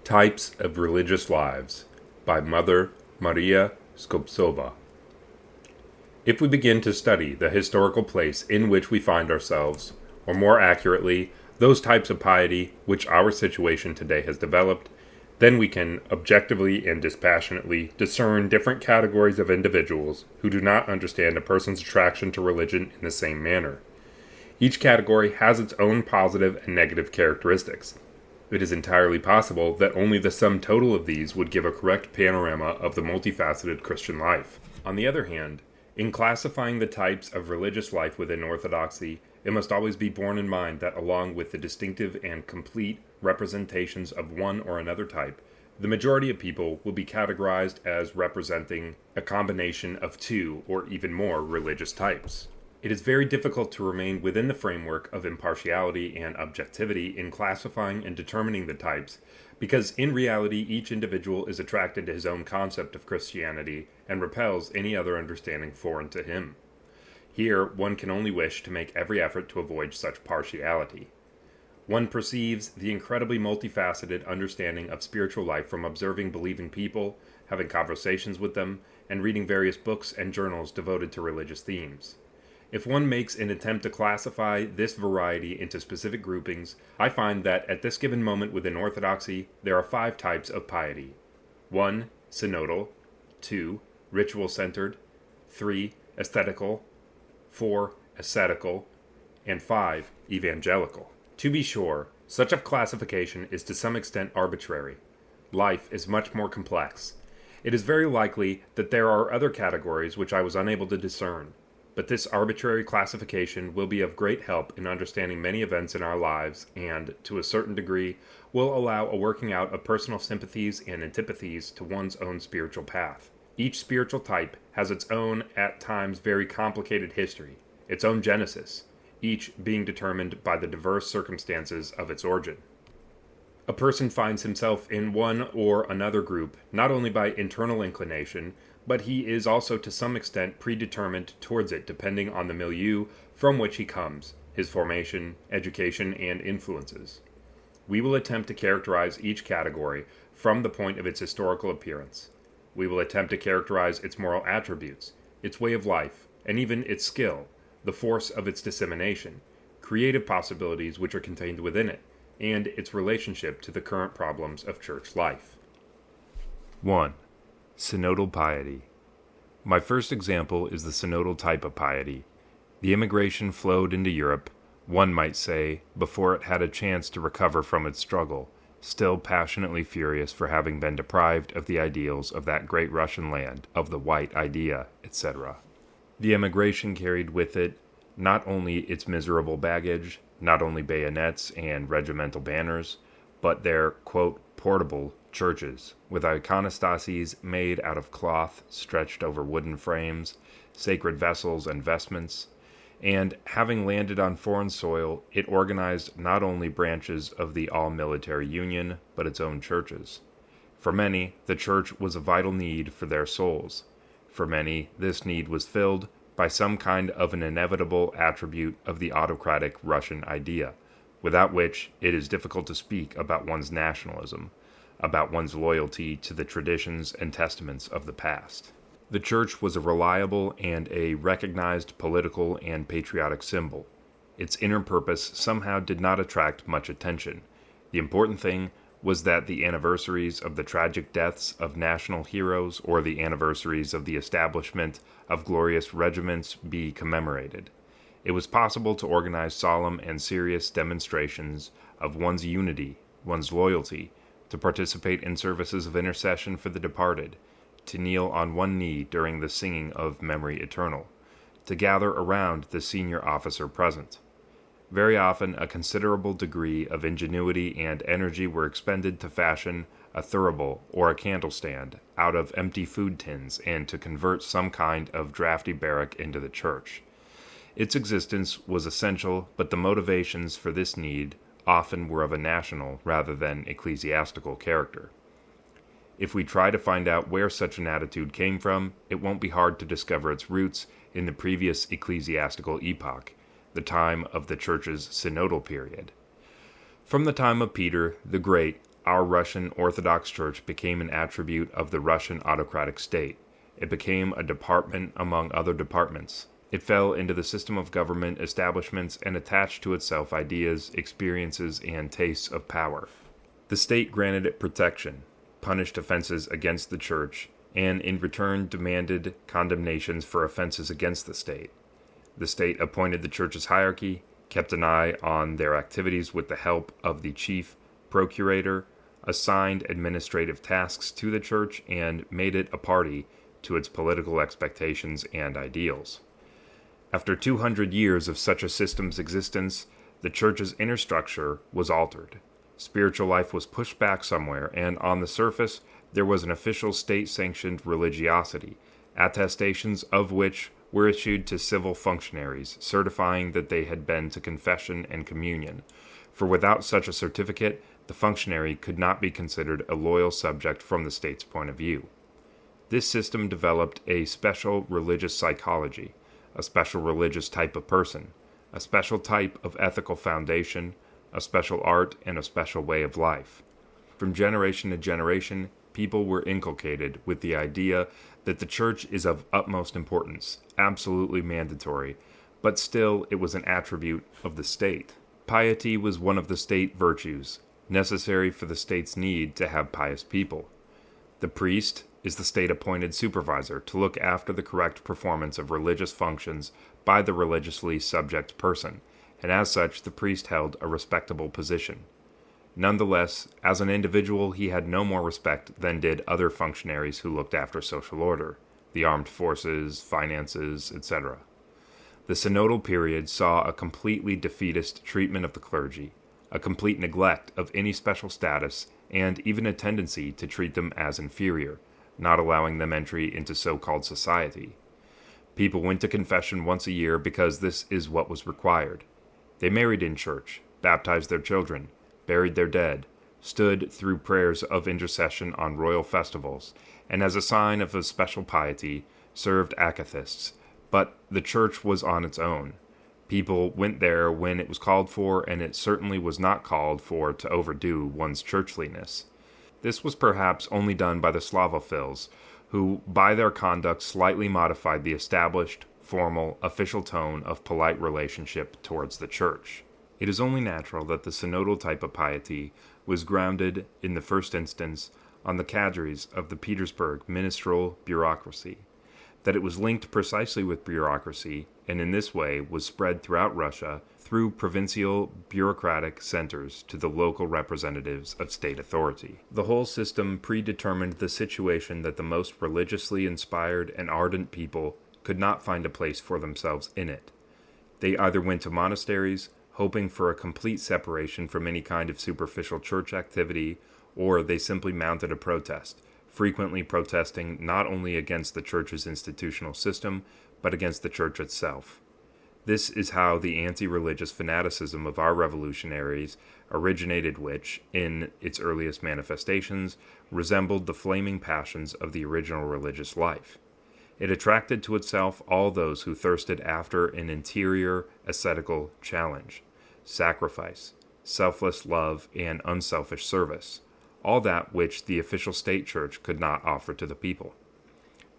Types of Religious Lives by Mother Maria Skobtsova. If we begin to study the historical place in which we find ourselves, or more accurately, those types of piety which our situation today has developed, then we can objectively and dispassionately discern different categories of individuals who do not understand a person's attraction to religion in the same manner. Each category has its own positive and negative characteristics. It is entirely possible that only the sum total of these would give a correct panorama of the multifaceted Christian life. On the other hand, in classifying the types of religious life within Orthodoxy, it must always be borne in mind that along with the distinctive and complete representations of one or another type, the majority of people will be categorized as representing a combination of two or even more religious types. It is very difficult to remain within the framework of impartiality and objectivity in classifying and determining the types, because in reality each individual is attracted to his own concept of Christianity and repels any other understanding foreign to him. Here, one can only wish to make every effort to avoid such partiality. One perceives the incredibly multifaceted understanding of spiritual life from observing believing people, having conversations with them, and reading various books and journals devoted to religious themes. If one makes an attempt to classify this variety into specific groupings, I find that at this given moment within Orthodoxy, there are 5 types of piety. 1. Synodal. 2. Ritual-centered. 3. Aesthetical. 4. Ascetical. And 5. Evangelical. To be sure, such a classification is to some extent arbitrary. Life is much more complex. It is very likely that there are other categories which I was unable to discern. But this arbitrary classification will be of great help in understanding many events in our lives and, to a certain degree, will allow a working out of personal sympathies and antipathies to one's own spiritual path. Each spiritual type has its own, at times very complicated history, its own genesis, each being determined by the diverse circumstances of its origin. A person finds himself in one or another group not only by internal inclination, but he is also to some extent predetermined towards it depending on the milieu from which he comes, his formation, education, and influences. We will attempt to characterize each category from the point of its historical appearance. We will attempt to characterize its moral attributes, its way of life, and even its skill, the force of its dissemination, creative possibilities which are contained within it, and its relationship to the current problems of church life. 1. Synodal piety. My first example is the synodal type of piety. The immigration flowed into Europe, one might say, before it had a chance to recover from its struggle, still passionately furious for having been deprived of the ideals of that great Russian land, of the white idea, etc. The immigration carried with it not only its miserable baggage, not only bayonets and regimental banners, but their, quote, portable churches, with iconostases made out of cloth stretched over wooden frames, sacred vessels and vestments, and, having landed on foreign soil, it organized not only branches of the all-military union, but its own churches. For many, the church was a vital need for their souls. For many, this need was filled by some kind of an inevitable attribute of the autocratic Russian idea, without which it is difficult to speak about one's nationalism, about one's loyalty to the traditions and testaments of the past. The church was a reliable and a recognized political and patriotic symbol. Its inner purpose somehow did not attract much attention. The important thing was that the anniversaries of the tragic deaths of national heroes or the anniversaries of the establishment of glorious regiments be commemorated. It was possible to organize solemn and serious demonstrations of one's unity, one's loyalty, to participate in services of intercession for the departed, to kneel on one knee during the singing of Memory Eternal, to gather around the senior officer present. Very often a considerable degree of ingenuity and energy were expended to fashion a thurible or a candle stand out of empty food tins and to convert some kind of drafty barrack into the church. Its existence was essential, but the motivations for this need often were of a national rather than ecclesiastical character. If we try to find out where such an attitude came from, it won't be hard to discover its roots in the previous ecclesiastical epoch, the time of the Church's synodal period. From the time of Peter the Great our Russian Orthodox Church became an attribute of the Russian autocratic state. It became a department among other departments. It fell into the system of government establishments and attached to itself ideas, experiences, and tastes of power. The state granted it protection, punished offenses against the church, and in return demanded condemnations for offenses against the state. The state appointed the church's hierarchy, kept an eye on their activities with the help of the chief procurator, assigned administrative tasks to the church, and made it a party to its political expectations and ideals. After 200 years of such a system's existence, the church's inner structure was altered. Spiritual life was pushed back somewhere, and on the surface, there was an official state-sanctioned religiosity, attestations of which were issued to civil functionaries, certifying that they had been to confession and communion. For without such a certificate, the functionary could not be considered a loyal subject from the state's point of view. This system developed a special religious psychology, a special religious type of person, a special type of ethical foundation, a special art, and a special way of life. From generation to generation, people were inculcated with the idea that the church is of utmost importance, absolutely mandatory, but still it was an attribute of the state. Piety was one of the state virtues, necessary for the state's need to have pious people. The priest is the state-appointed supervisor to look after the correct performance of religious functions by the religiously subject person, and as such the priest held a respectable position. Nonetheless, as an individual he had no more respect than did other functionaries who looked after social order, the armed forces, finances, etc. The synodal period saw a completely defeatist treatment of the clergy, a complete neglect of any special status, and even a tendency to treat them as inferior, not allowing them entry into so-called society. People went to confession once a year because this is what was required. They married in church, baptized their children, buried their dead, stood through prayers of intercession on royal festivals, and as a sign of a special piety, served acathist. But the church was on its own. People went there when it was called for, and it certainly was not called for to overdo one's churchliness. This was perhaps only done by the Slavophiles, who by their conduct slightly modified the established, formal, official tone of polite relationship towards the church. It is only natural that the synodal type of piety was grounded, in the first instance, on the cadres of the Petersburg ministerial bureaucracy, that it was linked precisely with bureaucracy, and in this way was spread throughout Russia through provincial bureaucratic centers to the local representatives of state authority. The whole system predetermined the situation that the most religiously inspired and ardent people could not find a place for themselves in it. They either went to monasteries, hoping for a complete separation from any kind of superficial church activity, or they simply mounted a protest, frequently protesting not only against the church's institutional system, but against the church itself. This is how the anti-religious fanaticism of our revolutionaries originated, which, in its earliest manifestations, resembled the flaming passions of the original religious life. It attracted to itself all those who thirsted after an interior ascetical challenge, sacrifice, selfless love, and unselfish service, all that which the official state church could not offer to the people.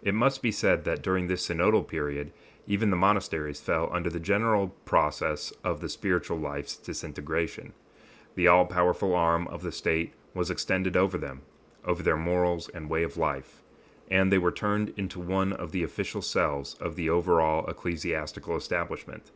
It must be said that during this synodal period, even the monasteries fell under the general process of the spiritual life's disintegration. The all-powerful arm of the state was extended over them, over their morals and way of life, and they were turned into one of the official cells of the overall ecclesiastical establishment.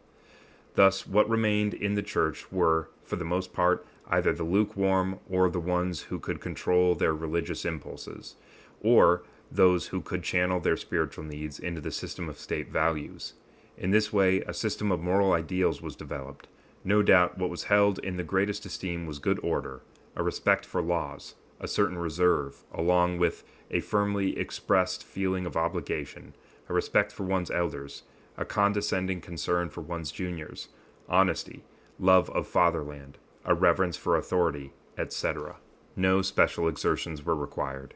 Thus, what remained in the church were, for the most part, either the lukewarm or the ones who could control their religious impulses, or those who could channel their spiritual needs into the system of state values. In this way, a system of moral ideals was developed. No doubt what was held in the greatest esteem was good order, a respect for laws, a certain reserve, along with a firmly expressed feeling of obligation, a respect for one's elders, a condescending concern for one's juniors, honesty, love of fatherland, a reverence for authority, etc. No special exertions were required.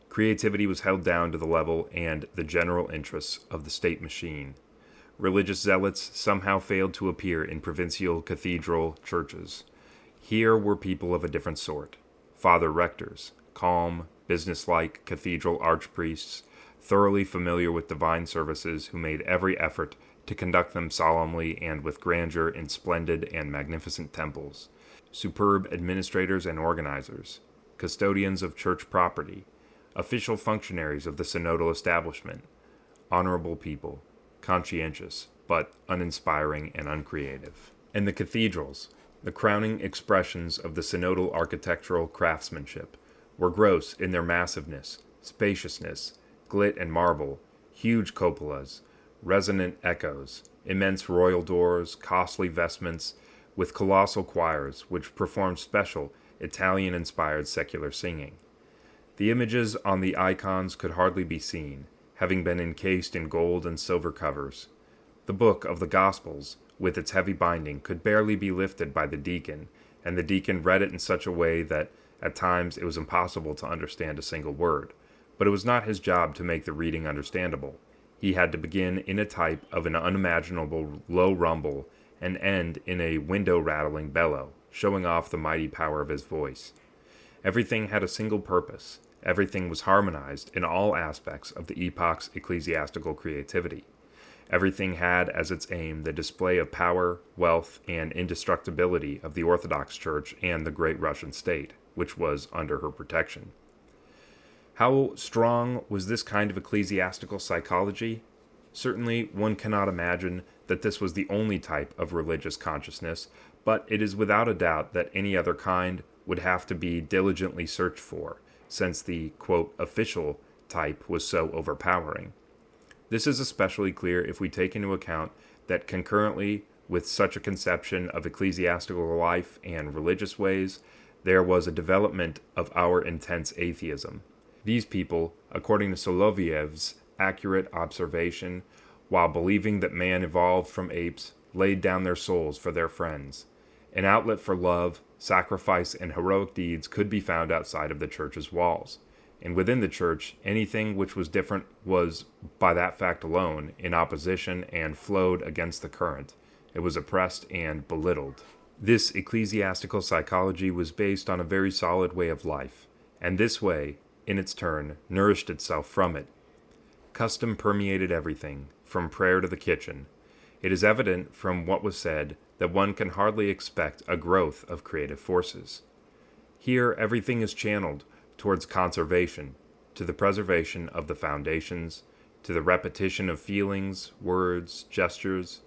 Creativity was held down to the level and the general interests of the state machine. Religious zealots somehow failed to appear in provincial cathedral churches. Here were people of a different sort. father rectors, calm, businesslike cathedral archpriests, thoroughly familiar with divine services, who made every effort to conduct them solemnly and with grandeur in splendid and magnificent temples, superb administrators and organizers, custodians of church property, official functionaries of the synodal establishment, honorable people, conscientious, but uninspiring and uncreative. And the cathedrals, the crowning expressions of the synodal architectural craftsmanship, were gross in their massiveness, spaciousness, gilt and marble, huge cupolas, resonant echoes, immense royal doors, costly vestments, with colossal choirs which performed special Italian-inspired secular singing. The images on the icons could hardly be seen, having been encased in gold and silver covers. The book of the Gospels, with its heavy binding, could barely be lifted by the deacon, and the deacon read it in such a way that at times it was impossible to understand a single word. But it was not his job to make the reading understandable. He had to begin in a type of an unimaginable low rumble and end in a window-rattling bellow, showing off the mighty power of his voice. Everything had a single purpose. Everything was harmonized in all aspects of the epoch's ecclesiastical creativity. Everything had as its aim the display of power, wealth, and indestructibility of the Orthodox Church and the great Russian state, which was under her protection. How strong was this kind of ecclesiastical psychology? Certainly, one cannot imagine that this was the only type of religious consciousness, but it is without a doubt that any other kind would have to be diligently searched for, since the, quote, official type was so overpowering. This is especially clear if we take into account that concurrently with such a conception of ecclesiastical life and religious ways, there was a development of our intense atheism. These people, according to Solovyev's accurate observation, while believing that man evolved from apes, laid down their souls for their friends. An outlet for love, sacrifice, and heroic deeds could be found outside of the church's walls. And within the church, anything which was different was, by that fact alone, in opposition and flowed against the current. It was oppressed and belittled. This ecclesiastical psychology was based on a very solid way of life, and this way, in its turn, nourished itself from it. Custom permeated everything, from prayer to the kitchen. It is evident from what was said that one can hardly expect a growth of creative forces. Here, everything is channeled towards conservation, to the preservation of the foundations, to the repetition of feelings, words, gestures.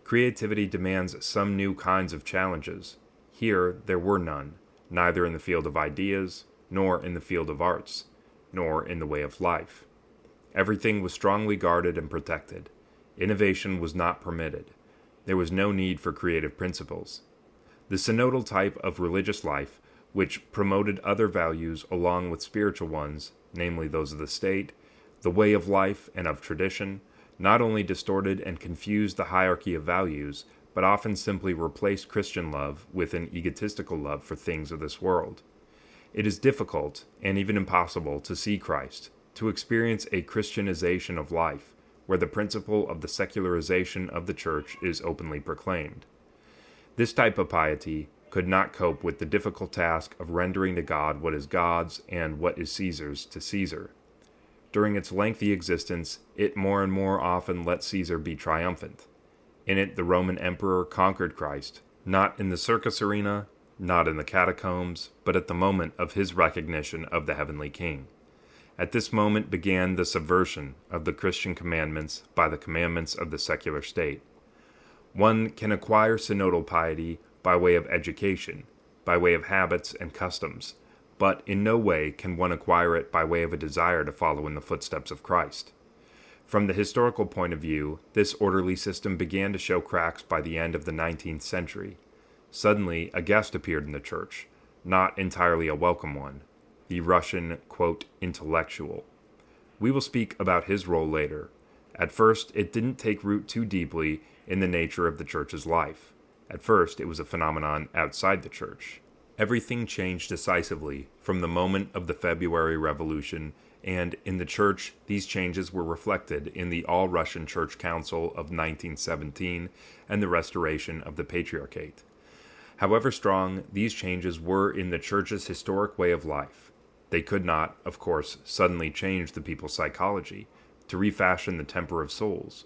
Creativity demands some new kinds of challenges. Here there were none, neither in the field of ideas, nor in the field of arts, nor in the way of life. Everything was strongly guarded and protected. Innovation was not permitted. There was no need for creative principles. The synodal type of religious life, which promoted other values along with spiritual ones, namely those of the state, the way of life, and of tradition, not only distorted and confused the hierarchy of values, but often simply replaced Christian love with an egotistical love for things of this world. It is difficult, and even impossible, to see Christ, to experience a Christianization of life, where the principle of the secularization of the church is openly proclaimed. This type of piety could not cope with the difficult task of rendering to God what is God's and what is Caesar's to Caesar. During its lengthy existence, it more and more often let Caesar be triumphant. In it, the Roman emperor conquered Christ, not in the circus arena, not in the catacombs, but at the moment of his recognition of the heavenly King. At this moment began the subversion of the Christian commandments by the commandments of the secular state. One can acquire synodal piety by way of education, by way of habits and customs, but in no way can one acquire it by way of a desire to follow in the footsteps of Christ. From the historical point of view, this orderly system began to show cracks by the end of the 19th century. Suddenly, a guest appeared in the church, not entirely a welcome one, the Russian, quote, intellectual. We will speak about his role later. At first, it didn't take root too deeply in the nature of the church's life. At first, it was a phenomenon outside the church. Everything changed decisively from the moment of the February Revolution, and in the church, these changes were reflected in the All-Russian Church Council of 1917 and the restoration of the Patriarchate. However strong these changes were in the Church's historic way of life, they could not, of course, suddenly change the people's psychology, to refashion the temper of souls.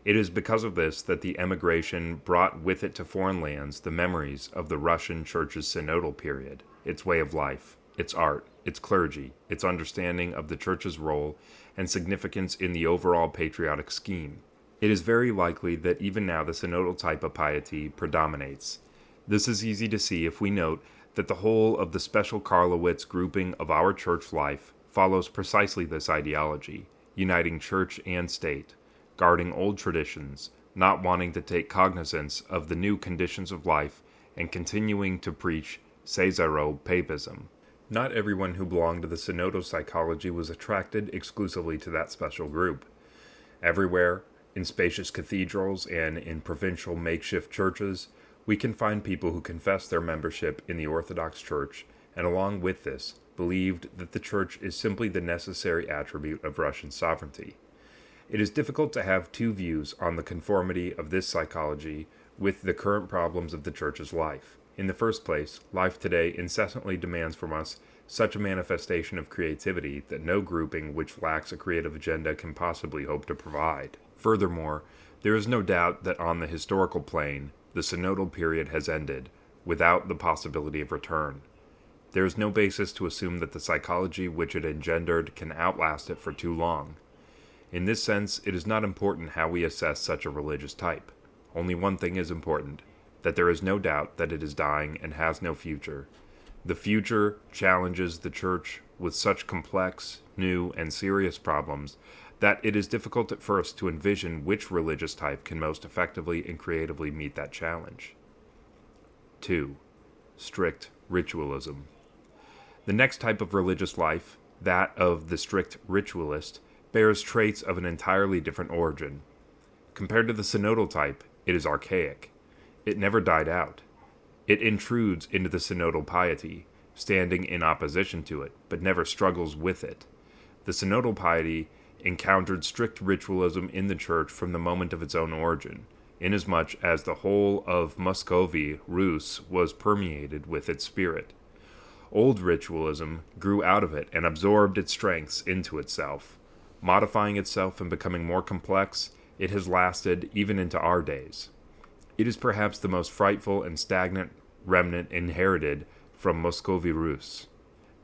It is because of this that the emigration brought with it to foreign lands the memories of the Russian Church's synodal period, its way of life, its art, its clergy, its understanding of the Church's role and significance in the overall patriotic scheme. It is very likely that even now the synodal type of piety predominates. This is easy to see if we note that the whole of the special Karlowitz grouping of our church life follows precisely this ideology, uniting church and state, guarding old traditions, not wanting to take cognizance of the new conditions of life, and continuing to preach Caesaro-papism. Not everyone who belonged to the synodal psychology was attracted exclusively to that special group. Everywhere, in spacious cathedrals and in provincial makeshift churches, we can find people who confess their membership in the Orthodox Church, and along with this, believed that the Church is simply the necessary attribute of Russian sovereignty. It is difficult to have two views on the conformity of this psychology with the current problems of the Church's life. In the first place, life today incessantly demands from us such a manifestation of creativity that no grouping which lacks a creative agenda can possibly hope to provide. Furthermore, there is no doubt that on the historical plane, the synodal period has ended, without the possibility of return. There is no basis to assume that the psychology which it engendered can outlast it for too long. In this sense, it is not important how we assess such a religious type. Only one thing is important, that there is no doubt that it is dying and has no future. The future challenges the Church with such complex, new, and serious problems that it is difficult at first to envision which religious type can most effectively and creatively meet that challenge. 2. Strict ritualism. The next type of religious life, that of the strict ritualist, bears traits of an entirely different origin. Compared to the synodal type, it is archaic. It never died out. It intrudes into the synodal piety, standing in opposition to it, but never struggles with it. The synodal piety encountered strict ritualism in the Church from the moment of its own origin, inasmuch as the whole of Muscovy Rus was permeated with its spirit. Old ritualism grew out of it and absorbed its strengths into itself. Modifying itself and becoming more complex, it has lasted even into our days. It is perhaps the most frightful and stagnant remnant inherited from Muscovy Rus.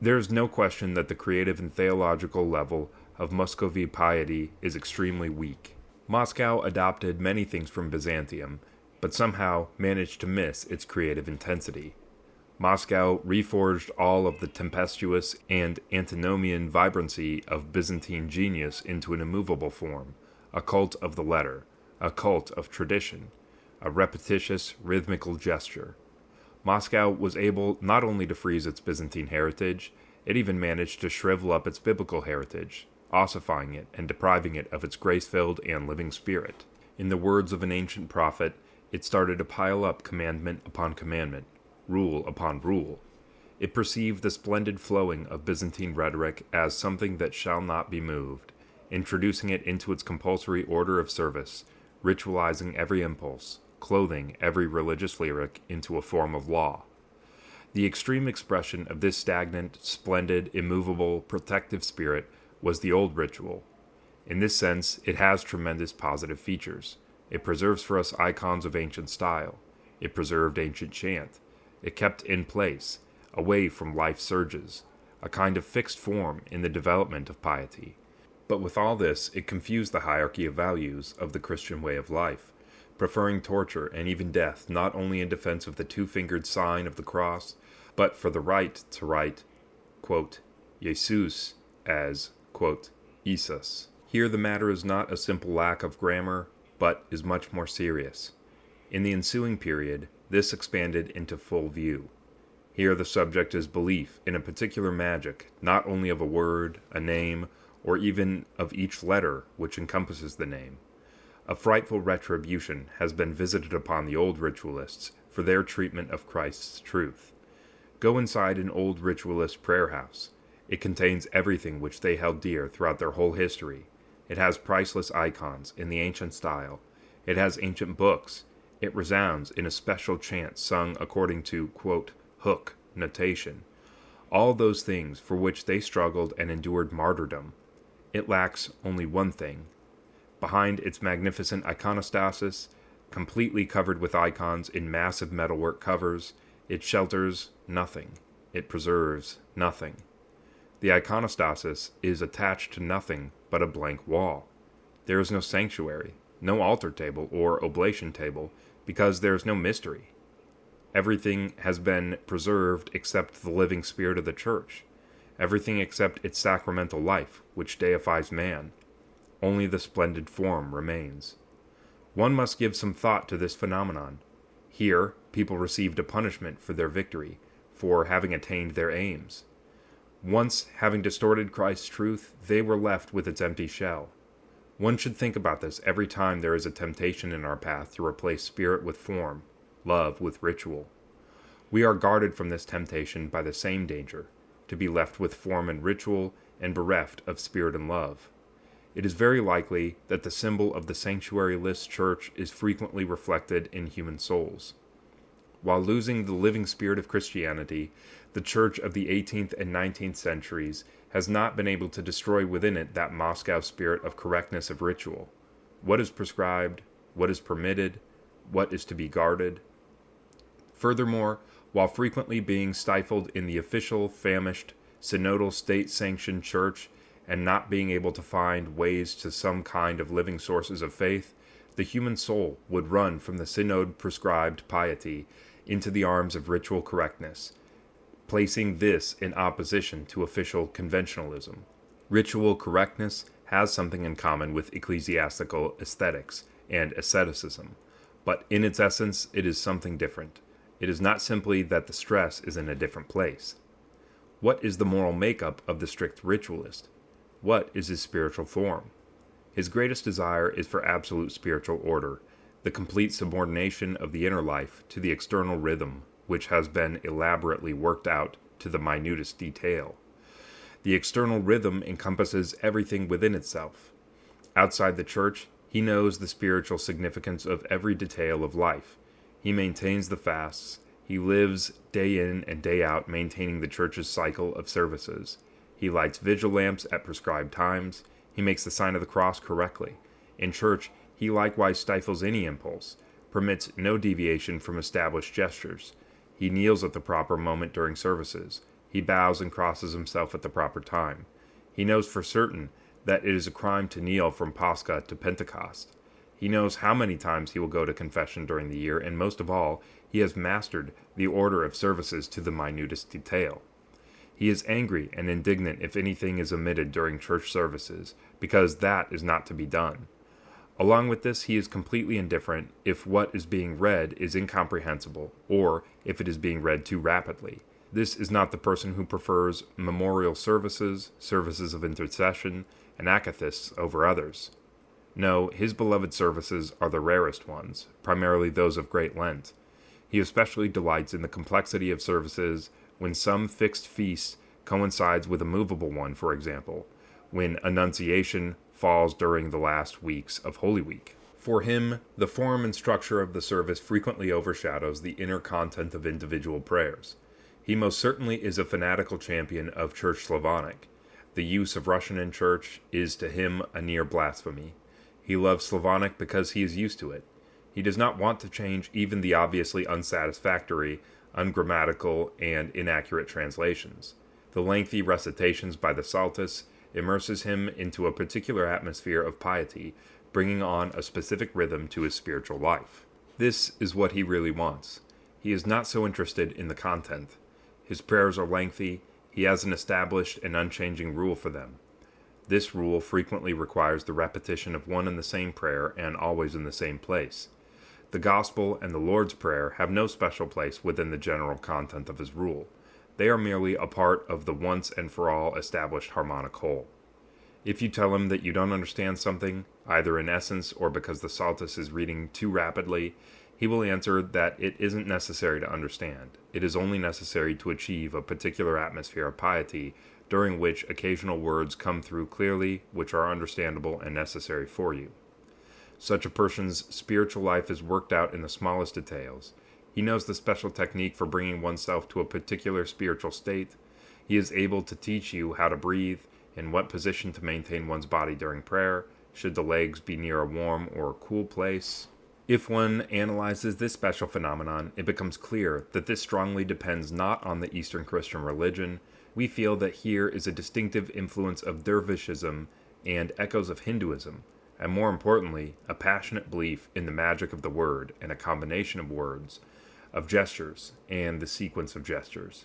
There is no question that the creative and theological level of Muscovy piety is extremely weak. Moscow adopted many things from Byzantium, but somehow managed to miss its creative intensity. Moscow reforged all of the tempestuous and antinomian vibrancy of Byzantine genius into an immovable form, a cult of the letter, a cult of tradition, a repetitious, rhythmical gesture. Moscow was able not only to freeze its Byzantine heritage, it even managed to shrivel up its biblical heritage, ossifying it and depriving it of its grace-filled and living spirit. In the words of an ancient prophet, it started to pile up commandment upon commandment, rule upon rule. It perceived the splendid flowing of Byzantine rhetoric as something that shall not be moved, introducing it into its compulsory order of service, ritualizing every impulse, clothing every religious lyric into a form of law. The extreme expression of this stagnant, splendid, immovable, protective spirit was the old ritual. In this sense, it has tremendous positive features. It preserves for us icons of ancient style. It preserved ancient chant. It kept in place, away from life surges, a kind of fixed form in the development of piety. But with all this, it confused the hierarchy of values of the Christian way of life, preferring torture and even death not only in defense of the two-fingered sign of the cross, but for the right to write, quote, Jesus as, quote, Isus. Here the matter is not a simple lack of grammar, but is much more serious. In the ensuing period, this expanded into full view. Here the subject is belief in a particular magic, not only of a word, a name, or even of each letter which encompasses the name. A frightful retribution has been visited upon the old ritualists for their treatment of Christ's truth. Go inside an old ritualist prayer house. It contains everything which they held dear throughout their whole history. It has priceless icons in the ancient style. It has ancient books. It resounds in a special chant sung according to, quote, hook notation, all those things for which they struggled and endured martyrdom. It lacks only one thing. Behind its magnificent iconostasis, completely covered with icons in massive metalwork covers, it shelters nothing. It preserves nothing. The iconostasis is attached to nothing but a blank wall. There is no sanctuary, no altar table or oblation table, because there is no mystery. Everything has been preserved except the living spirit of the Church, everything except its sacramental life, which deifies man. Only the splendid form remains. One must give some thought to this phenomenon. Here, people received a punishment for their victory, for having attained their aims. Once having distorted Christ's truth, they were left with its empty shell. One should think about this every time there is a temptation in our path to replace spirit with form, love with ritual. We are guarded from this temptation by the same danger, to be left with form and ritual and bereft of spirit and love. It is very likely that the symbol of the sanctuary-less church is frequently reflected in human souls. While losing the living spirit of Christianity, the church of the 18th and 19th centuries has not been able to destroy within it that Moscow spirit of correctness of ritual. What is prescribed, what is permitted, what is to be guarded. Furthermore, while frequently being stifled in the official, famished, synodal state-sanctioned church, and not being able to find ways to some kind of living sources of faith, the human soul would run from the synod-prescribed piety into the arms of ritual correctness, placing this in opposition to official conventionalism. Ritual correctness has something in common with ecclesiastical aesthetics and asceticism, but in its essence it is something different. It is not simply that the stress is in a different place. What is the moral makeup of the strict ritualist? What is his spiritual form? His greatest desire is for absolute spiritual order, the complete subordination of the inner life to the external rhythm, which has been elaborately worked out to the minutest detail. The external rhythm encompasses everything within itself. Outside the church, he knows the spiritual significance of every detail of life. He maintains the fasts. He lives day in and day out maintaining the church's cycle of services. He lights vigil lamps at prescribed times. He makes the sign of the cross correctly. In church, he likewise stifles any impulse, permits no deviation from established gestures. He kneels at the proper moment during services. He bows and crosses himself at the proper time. He knows for certain that it is a crime to kneel from Pascha to Pentecost. He knows how many times he will go to confession during the year, and most of all, he has mastered the order of services to the minutest detail. He is angry and indignant if anything is omitted during church services, because that is not to be done. Along with this, he is completely indifferent if what is being read is incomprehensible, or if it is being read too rapidly. This is not the person who prefers memorial services, services of intercession, and akathists over others. No, his beloved services are the rarest ones, primarily those of Great Lent. He especially delights in the complexity of services when some fixed feast coincides with a movable one, for example, when Annunciation falls during the last weeks of Holy Week. For him, the form and structure of the service frequently overshadows the inner content of individual prayers. He most certainly is a fanatical champion of Church Slavonic. The use of Russian in church is to him a near blasphemy. He loves Slavonic because he is used to it. He does not want to change even the obviously unsatisfactory, ungrammatical, and inaccurate translations. The lengthy recitations by the psaltists immerses him into a particular atmosphere of piety, bringing on a specific rhythm to his spiritual life. This is what he really wants. He is not so interested in the content. His prayers are lengthy. He has an established and unchanging rule for them. This rule frequently requires the repetition of one and the same prayer and always in the same place. The Gospel and the Lord's Prayer have no special place within the general content of his rule. They are merely a part of the once and for all established harmonic whole. If you tell him that you don't understand something, either in essence or because the psaltist is reading too rapidly, he will answer that it isn't necessary to understand. It is only necessary to achieve a particular atmosphere of piety during which occasional words come through clearly which are understandable and necessary for you. Such a person's spiritual life is worked out in the smallest details. He knows the special technique for bringing oneself to a particular spiritual state. He is able to teach you how to breathe, in what position to maintain one's body during prayer, should the legs be near a warm or a cool place. If one analyzes this special phenomenon, it becomes clear that this strongly depends not on the Eastern Christian religion. We feel that here is a distinctive influence of dervishism and echoes of Hinduism, and more importantly, a passionate belief in the magic of the word and a combination of words, of gestures, and the sequence of gestures.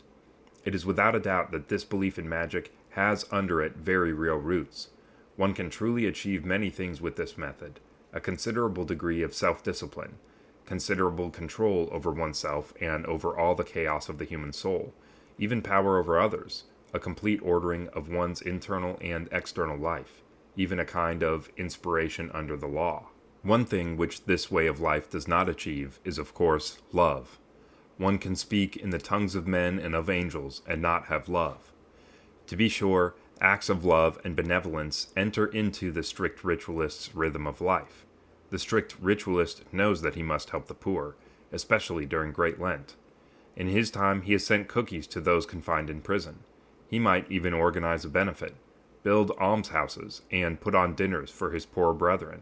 It is without a doubt that this belief in magic has under it very real roots. One can truly achieve many things with this method: a considerable degree of self-discipline, considerable control over oneself and over all the chaos of the human soul, even power over others, a complete ordering of one's internal and external life, even a kind of inspiration under the law. One thing which this way of life does not achieve is, of course, love. One can speak in the tongues of men and of angels and not have love. To be sure, acts of love and benevolence enter into the strict ritualist's rhythm of life. The strict ritualist knows that he must help the poor, especially during Great Lent. In his time, he has sent cookies to those confined in prison. He might even organize a benefit, build almshouses, and put on dinners for his poor brethren.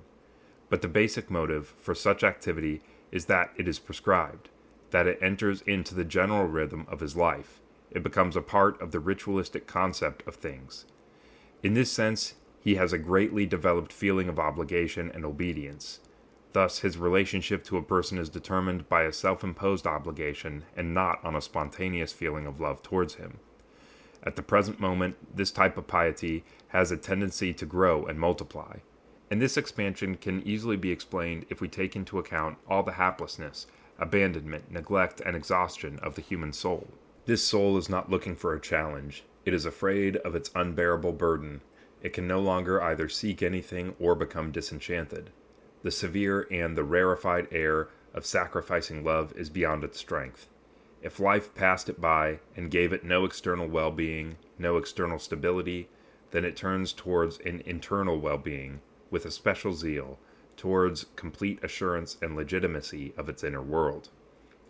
But the basic motive for such activity is that it is prescribed, that it enters into the general rhythm of his life. It becomes a part of the ritualistic concept of things. In this sense, he has a greatly developed feeling of obligation and obedience. Thus, his relationship to a person is determined by a self-imposed obligation and not on a spontaneous feeling of love towards him. At the present moment, this type of piety has a tendency to grow and multiply, and this expansion can easily be explained if we take into account all the haplessness, abandonment, neglect, and exhaustion of the human soul. This soul is not looking for a challenge. It is afraid of its unbearable burden. It can no longer either seek anything or become disenchanted. The severe and the rarefied air of sacrificing love is beyond its strength. If life passed it by and gave it no external well-being, no external stability, then it turns towards an internal well-being with a special zeal, towards complete assurance and legitimacy of its inner world.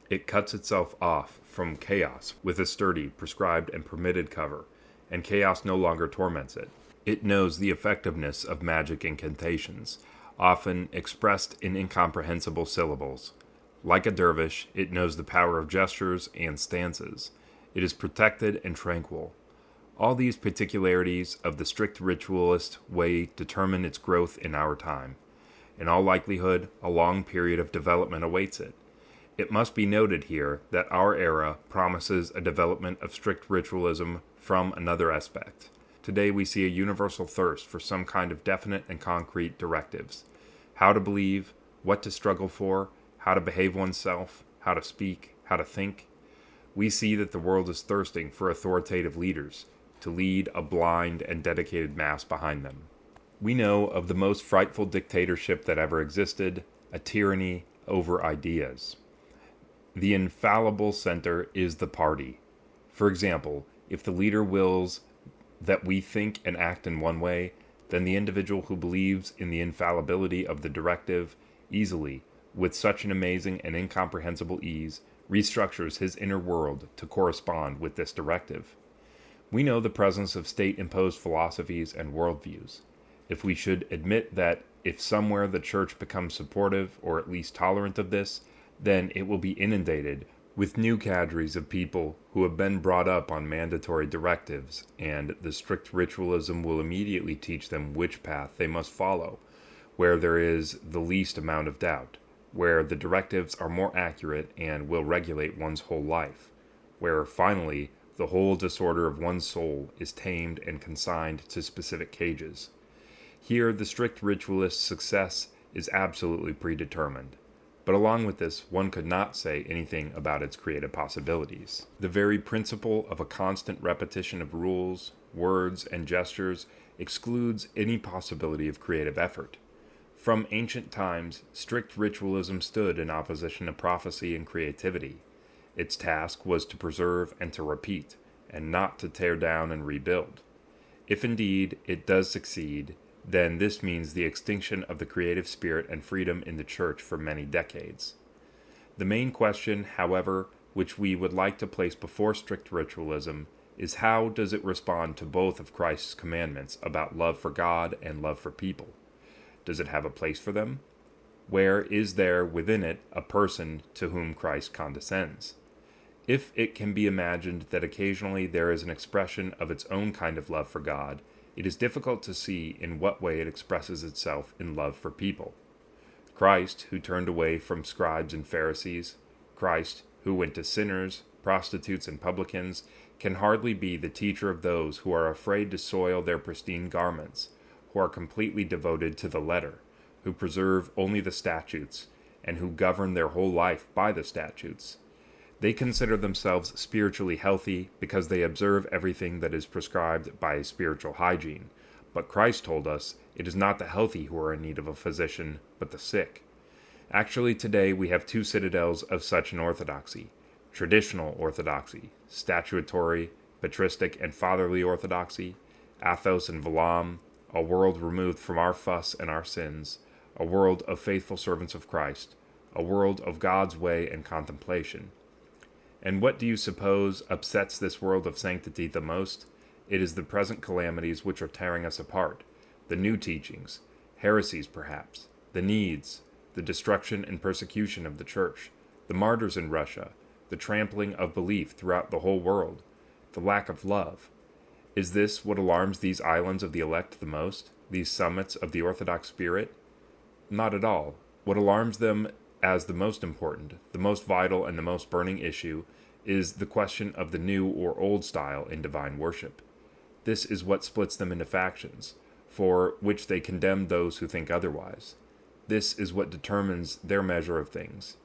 It cuts itself off from chaos with a sturdy, prescribed, and permitted cover, and chaos no longer torments it. It knows the effectiveness of magic incantations, often expressed in incomprehensible syllables. Like a dervish, it knows the power of gestures and stances. It is protected and tranquil. All these particularities of the strict ritualist way determine its growth in our time. In all likelihood, a long period of development awaits it. It must be noted here that our era promises a development of strict ritualism from another aspect. Today we see a universal thirst for some kind of definite and concrete directives. How to believe, what to struggle for, how to behave oneself, how to speak, how to think. We see that the world is thirsting for authoritative leaders to lead a blind and dedicated mass behind them. We know of the most frightful dictatorship that ever existed, a tyranny over ideas. The infallible center is the party. For example, if the leader wills that we think and act in one way, then the individual who believes in the infallibility of the directive easily, with such an amazing and incomprehensible ease, restructures his inner world to correspond with this directive. We know the presence of state-imposed philosophies and worldviews. If we should admit that if somewhere the church becomes supportive or at least tolerant of this, then it will be inundated with new cadres of people who have been brought up on mandatory directives, and the strict ritualism will immediately teach them which path they must follow, where there is the least amount of doubt, where the directives are more accurate and will regulate one's whole life, where, finally, the whole disorder of one's soul is tamed and consigned to specific cages. Here, the strict ritualist's success is absolutely predetermined. But along with this, one could not say anything about its creative possibilities. The very principle of a constant repetition of rules, words, and gestures excludes any possibility of creative effort. From ancient times, strict ritualism stood in opposition to prophecy and creativity. Its task was to preserve and to repeat, and not to tear down and rebuild. If indeed it does succeed, then this means the extinction of the creative spirit and freedom in the Church for many decades. The main question, however, which we would like to place before strict ritualism, is how does it respond to both of Christ's commandments about love for God and love for people? Does it have a place for them? Where is there within it a person to whom Christ condescends? If it can be imagined that occasionally there is an expression of its own kind of love for God, it is difficult to see in what way it expresses itself in love for people. Christ, who turned away from scribes and Pharisees, Christ, who went to sinners, prostitutes, and publicans, can hardly be the teacher of those who are afraid to soil their pristine garments, who are completely devoted to the letter, who preserve only the statutes, and who govern their whole life by the statutes. They consider themselves spiritually healthy because they observe everything that is prescribed by spiritual hygiene. But Christ told us it is not the healthy who are in need of a physician, but the sick. Actually, today we have two citadels of such an orthodoxy: traditional orthodoxy, statutory, patristic, and fatherly orthodoxy, Athos and Valaam, a world removed from our fuss and our sins, a world of faithful servants of Christ, a world of God's way and contemplation. And what do you suppose upsets this world of sanctity the most? It is the present calamities which are tearing us apart, the new teachings, heresies perhaps, the needs, the destruction and persecution of the Church, the martyrs in Russia, the trampling of belief throughout the whole world, the lack of love. Is this what alarms these islands of the elect the most, these summits of the Orthodox spirit? Not at all. What alarms them as the most important, the most vital, and the most burning issue is the question of the new or old style in divine worship. This is what splits them into factions, for which they condemn those who think otherwise. This is what determines their measure of things.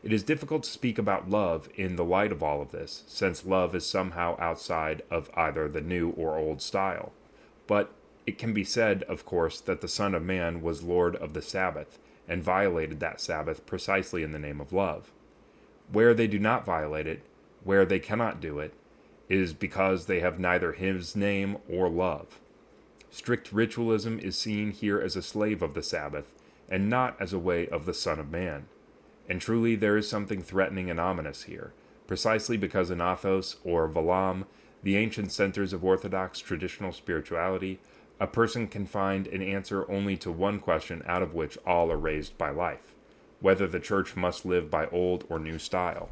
It is difficult to speak about love in the light of all of this, since love is somehow outside of either the new or old style. But it can be said, of course, that the Son of Man was Lord of the Sabbath, and violated that Sabbath precisely in the name of love. Where they do not violate it, where they cannot do it, is because they have neither his name or love. Strict ritualism is seen here as a slave of the Sabbath, and not as a way of the Son of Man. And truly there is something threatening and ominous here, precisely because in Athos or Valaam, the ancient centers of Orthodox traditional spirituality, a person can find an answer only to one question out of which all are raised by life: whether the Church must live by old or new style.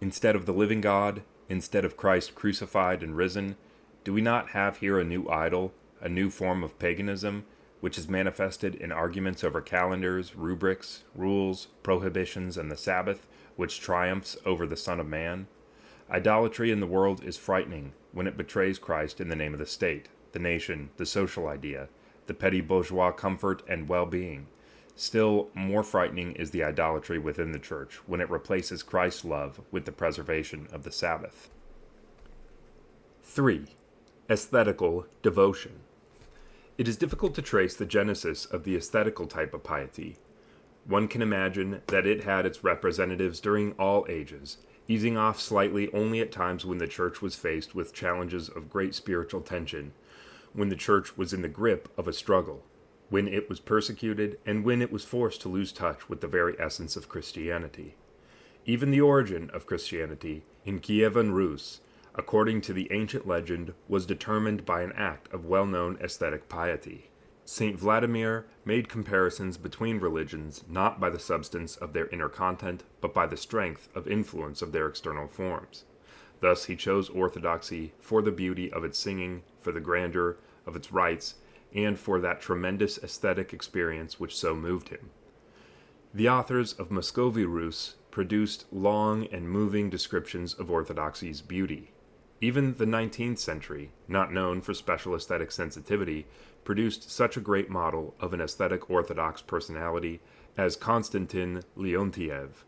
Instead of the living God, instead of Christ crucified and risen, do we not have here a new idol, a new form of paganism, which is manifested in arguments over calendars, rubrics, rules, prohibitions, and the Sabbath, which triumphs over the Son of Man? Idolatry in the world is frightening when it betrays Christ in the name of the state, the nation, the social idea, the petty bourgeois comfort and well-being. Still more frightening is the idolatry within the Church when it replaces Christ's love with the preservation of the Sabbath. 3. Aesthetical devotion. It is difficult to trace the genesis of the aesthetical type of piety. One can imagine that it had its representatives during all ages, easing off slightly only at times when the Church was faced with challenges of great spiritual tension, when the Church was in the grip of a struggle, when it was persecuted, and when it was forced to lose touch with the very essence of Christianity. Even the origin of Christianity, in Kievan Rus, according to the ancient legend, was determined by an act of well-known aesthetic piety. Saint Vladimir made comparisons between religions not by the substance of their inner content, but by the strength of influence of their external forms. Thus he chose orthodoxy for the beauty of its singing, for the grandeur of its rites, and for that tremendous aesthetic experience which so moved him. The authors of Muscovy Rus produced long and moving descriptions of orthodoxy's beauty. Even the 19th century, not known for special aesthetic sensitivity, produced such a great model of an aesthetic orthodox personality as Konstantin Leontiev,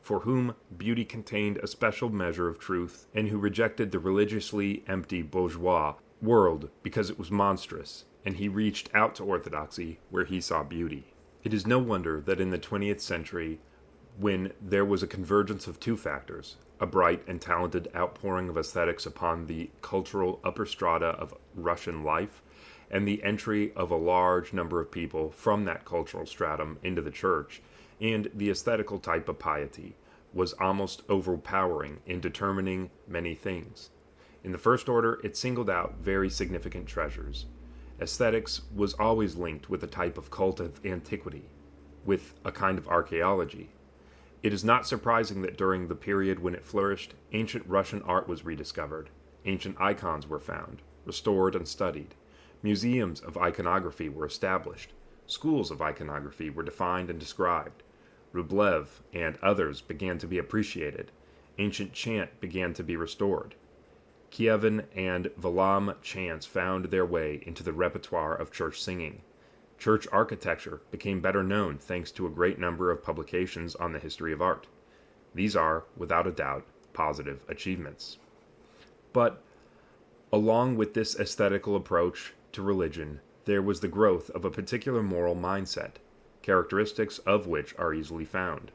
for whom beauty contained a special measure of truth, and who rejected the religiously empty bourgeois world because it was monstrous, and he reached out to orthodoxy where he saw beauty. It is no wonder that in the 20th century when there was a convergence of two factors: a bright and talented outpouring of aesthetics upon the cultural upper strata of Russian life, and the entry of a large number of people from that cultural stratum into the church, and the aesthetical type of piety was almost overpowering in determining many things. In the first order, it singled out very significant treasures. Aesthetics was always linked with a type of cult of antiquity, with a kind of archaeology. It is not surprising that during the period when it flourished, ancient Russian art was rediscovered, ancient icons were found, restored and studied, museums of iconography were established, schools of iconography were defined and described, Rublev and others began to be appreciated, ancient chant began to be restored. Kievan and Valam chants found their way into the repertoire of church singing. Church architecture became better known thanks to a great number of publications on the history of art. These are, without a doubt, positive achievements. But, along with this aesthetical approach to religion, there was the growth of a particular moral mindset, characteristics of which are easily found.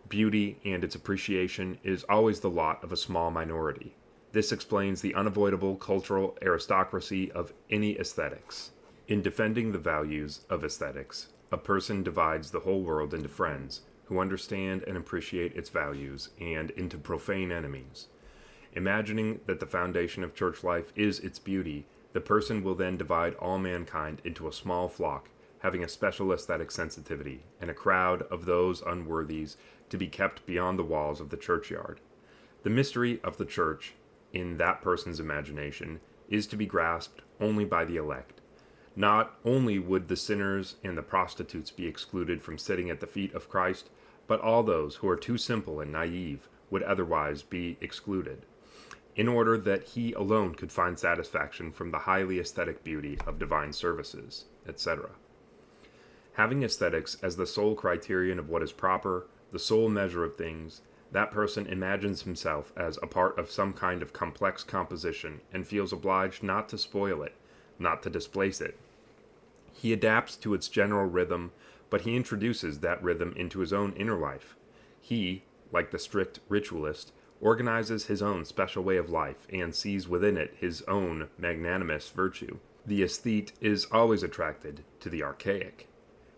Beauty and its appreciation is always the lot of a small minority. This explains the unavoidable cultural aristocracy of any aesthetics. In defending the values of aesthetics, a person divides the whole world into friends, who understand and appreciate its values, and into profane enemies. Imagining that the foundation of church life is its beauty, the person will then divide all mankind into a small flock, having a special aesthetic sensitivity, and a crowd of those unworthies to be kept beyond the walls of the churchyard. The mystery of the church, in that person's imagination, is to be grasped only by the elect. Not only would the sinners and the prostitutes be excluded from sitting at the feet of Christ, but all those who are too simple and naive would otherwise be excluded, in order that he alone could find satisfaction from the highly aesthetic beauty of divine services, etc. Having aesthetics as the sole criterion of what is proper, the sole measure of things, that person imagines himself as a part of some kind of complex composition and feels obliged not to spoil it, not to displace it. He adapts to its general rhythm, but he introduces that rhythm into his own inner life. He, like the strict ritualist, organizes his own special way of life and sees within it his own magnanimous virtue. The aesthete is always attracted to the archaic.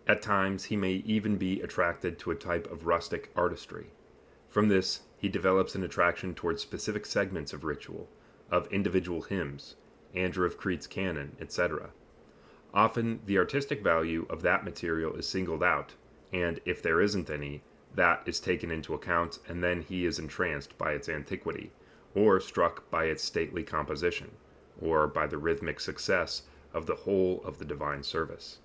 At times he may even be attracted to a type of rustic artistry. From this, he develops an attraction towards specific segments of ritual, of individual hymns, Andrew of Crete's canon, etc. Often, the artistic value of that material is singled out, and if there isn't any, that is taken into account, and then he is entranced by its antiquity, or struck by its stately composition, or by the rhythmic success of the whole of the divine service.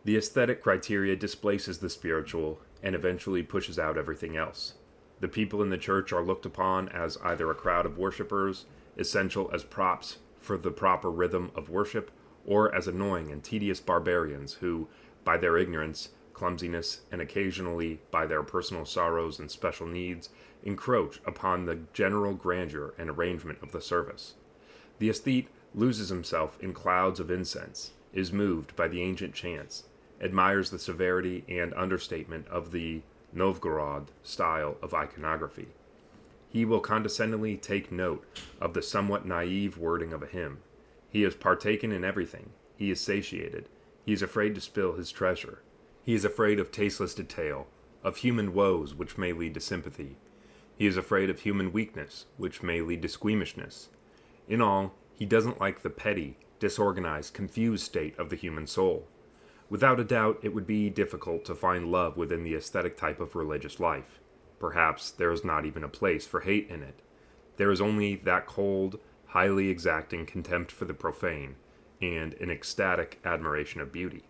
The aesthetic criteria displaces the spiritual, and eventually pushes out everything else. The people in the church are looked upon as either a crowd of worshippers, essential as props for the proper rhythm of worship, or as annoying and tedious barbarians who, by their ignorance, clumsiness, and occasionally by their personal sorrows and special needs, encroach upon the general grandeur and arrangement of the service. The aesthete loses himself in clouds of incense, is moved by the ancient chants, admires the severity and understatement of the Novgorod style of iconography. He will condescendingly take note of the somewhat naive wording of a hymn. He has partaken in everything. He is satiated. He is afraid to spill his treasure. He is afraid of tasteless detail, of human woes which may lead to sympathy. He is afraid of human weakness, which may lead to squeamishness. In all, he doesn't like the petty, disorganized, confused state of the human soul. Without a doubt, it would be difficult to find love within the aesthetic type of religious life. Perhaps there is not even a place for hate in it. There is only that cold, highly exacting contempt for the profane, and an ecstatic admiration of beauty.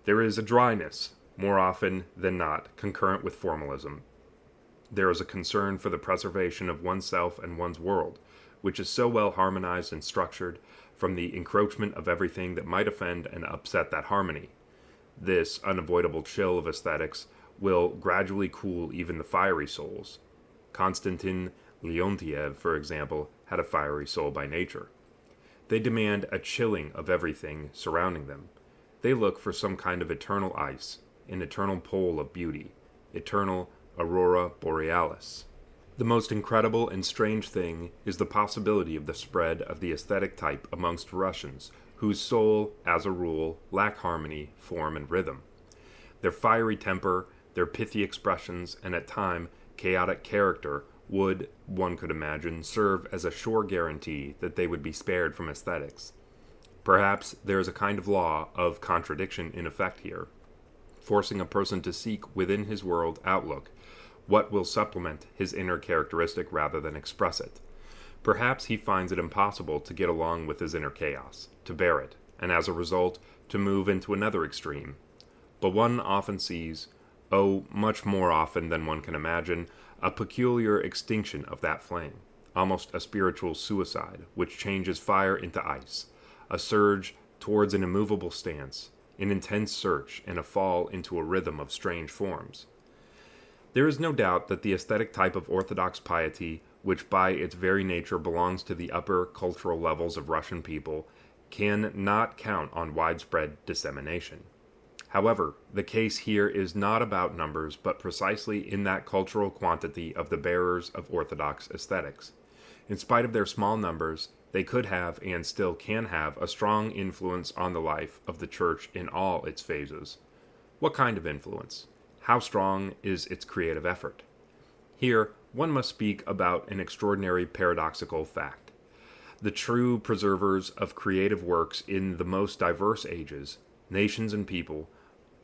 There is a dryness, more often than not, concurrent with formalism. There is a concern for the preservation of oneself and one's world, which is so well harmonized and structured from the encroachment of everything that might offend and upset that harmony. This unavoidable chill of aesthetics will gradually cool even the fiery souls. Konstantin Leontiev, for example, had a fiery soul by nature. They demand a chilling of everything surrounding them. They look for some kind of eternal ice, an eternal pole of beauty, eternal aurora borealis. The most incredible and strange thing is the possibility of the spread of the ascetic type amongst Russians, whose soul, as a rule, lack harmony, form, and rhythm. Their fiery temper, their pithy expressions, and at times chaotic character would, one could imagine, serve as a sure guarantee that they would be spared from aesthetics. Perhaps there is a kind of law of contradiction in effect here, forcing a person to seek within his world outlook what will supplement his inner characteristic rather than express it. Perhaps he finds it impossible to get along with his inner chaos, to bear it, and as a result, to move into another extreme. But one often sees, much more often than one can imagine, a peculiar extinction of that flame, almost a spiritual suicide, which changes fire into ice, a surge towards an immovable stance, an intense search, and a fall into a rhythm of strange forms. There is no doubt that the ascetic type of Orthodox piety, which by its very nature belongs to the upper cultural levels of Russian people, can not count on widespread dissemination. However, the case here is not about numbers, but precisely in that cultural quantity of the bearers of Orthodox aesthetics. In spite of their small numbers, they could have and still can have a strong influence on the life of the Church in all its phases. What kind of influence? How strong is its creative effort? Here, one must speak about an extraordinary paradoxical fact. The true preservers of creative works in the most diverse ages, nations and people,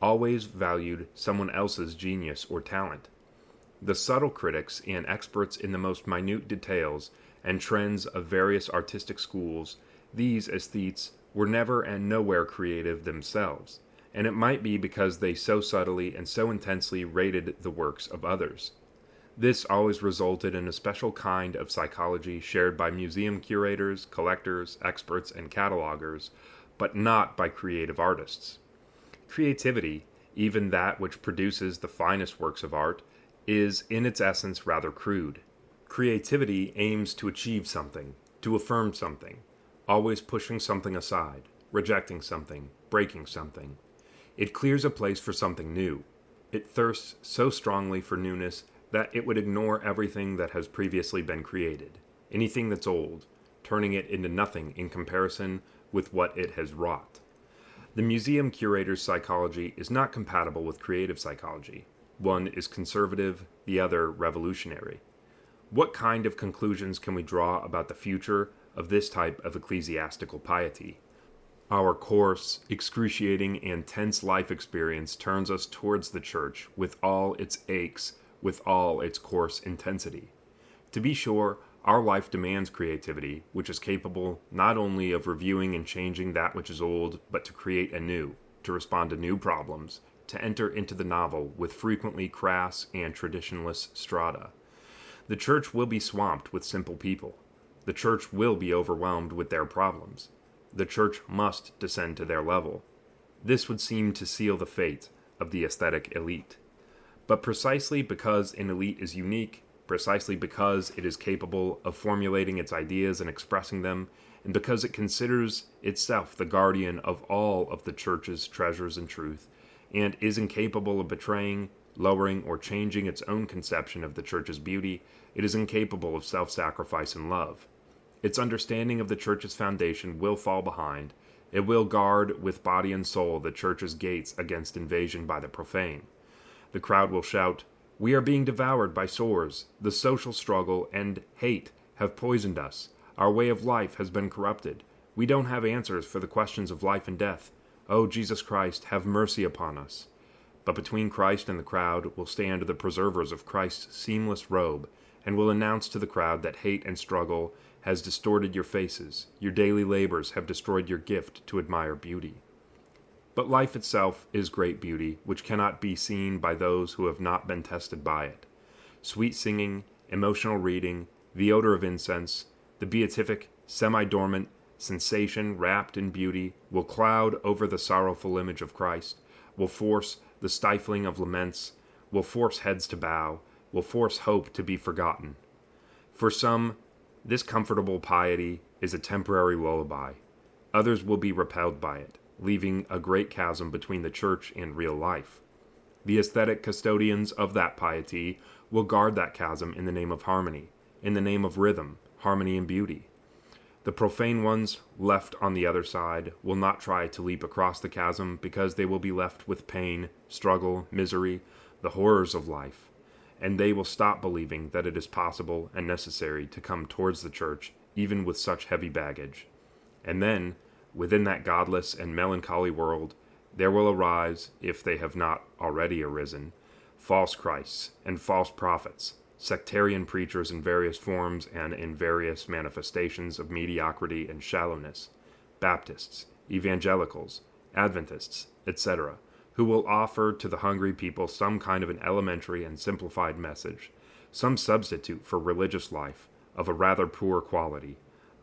always valued someone else's genius or talent. The subtle critics and experts in the most minute details and trends of various artistic schools, these aesthetes were never and nowhere creative themselves, and it might be because they so subtly and so intensely rated the works of others. This always resulted in a special kind of psychology shared by museum curators, collectors, experts, and catalogers, but not by creative artists. Creativity, even that which produces the finest works of art, is in its essence rather crude. Creativity aims to achieve something, to affirm something, always pushing something aside, rejecting something, breaking something. It clears a place for something new. It thirsts so strongly for newness that it would ignore everything that has previously been created, anything that's old, turning it into nothing in comparison with what it has wrought. The museum curator's psychology is not compatible with creative psychology. One is conservative, the other revolutionary. What kind of conclusions can we draw about the future of this type of ecclesiastical piety? Our coarse, excruciating, and tense life experience turns us towards the Church with all its aches, with all its coarse intensity. To be sure, our life demands creativity, which is capable not only of reviewing and changing that which is old, but to create anew, to respond to new problems, to enter into the novel with frequently crass and traditionless strata. The Church will be swamped with simple people. The Church will be overwhelmed with their problems. The Church must descend to their level. This would seem to seal the fate of the aesthetic elite. But precisely because an elite is unique, precisely because it is capable of formulating its ideas and expressing them, and because it considers itself the guardian of all of the Church's treasures and truth, and is incapable of betraying, lowering, or changing its own conception of the Church's beauty, it is incapable of self-sacrifice and love. Its understanding of the Church's foundation will fall behind. It will guard with body and soul the Church's gates against invasion by the profane. The crowd will shout, "We are being devoured by sores. The social struggle and hate have poisoned us. Our way of life has been corrupted. We don't have answers for the questions of life and death. Oh, Jesus Christ, have mercy upon us." But between Christ and the crowd will stand the preservers of Christ's seamless robe, and will announce to the crowd that hate and struggle has distorted your faces, your daily labors have destroyed your gift to admire beauty. But life itself is great beauty, which cannot be seen by those who have not been tested by it. Sweet singing, emotional reading, the odor of incense, the beatific, semi-dormant sensation wrapped in beauty will cloud over the sorrowful image of Christ, will force the stifling of laments, will force heads to bow, will force hope to be forgotten. For some, this comfortable piety is a temporary lullaby. Others will be repelled by it, leaving a great chasm between the Church and real life. The aesthetic custodians of that piety will guard that chasm in the name of harmony, in the name of rhythm, harmony, and beauty. The profane ones left on the other side will not try to leap across the chasm because they will be left with pain, struggle, misery, the horrors of life, and they will stop believing that it is possible and necessary to come towards the church even with such heavy baggage. And then, within that godless and melancholy world, there will arise, if they have not already arisen, false Christs and false prophets, sectarian preachers in various forms and in various manifestations of mediocrity and shallowness, Baptists, evangelicals, Adventists, etc., who will offer to the hungry people some kind of an elementary and simplified message, some substitute for religious life of a rather poor quality,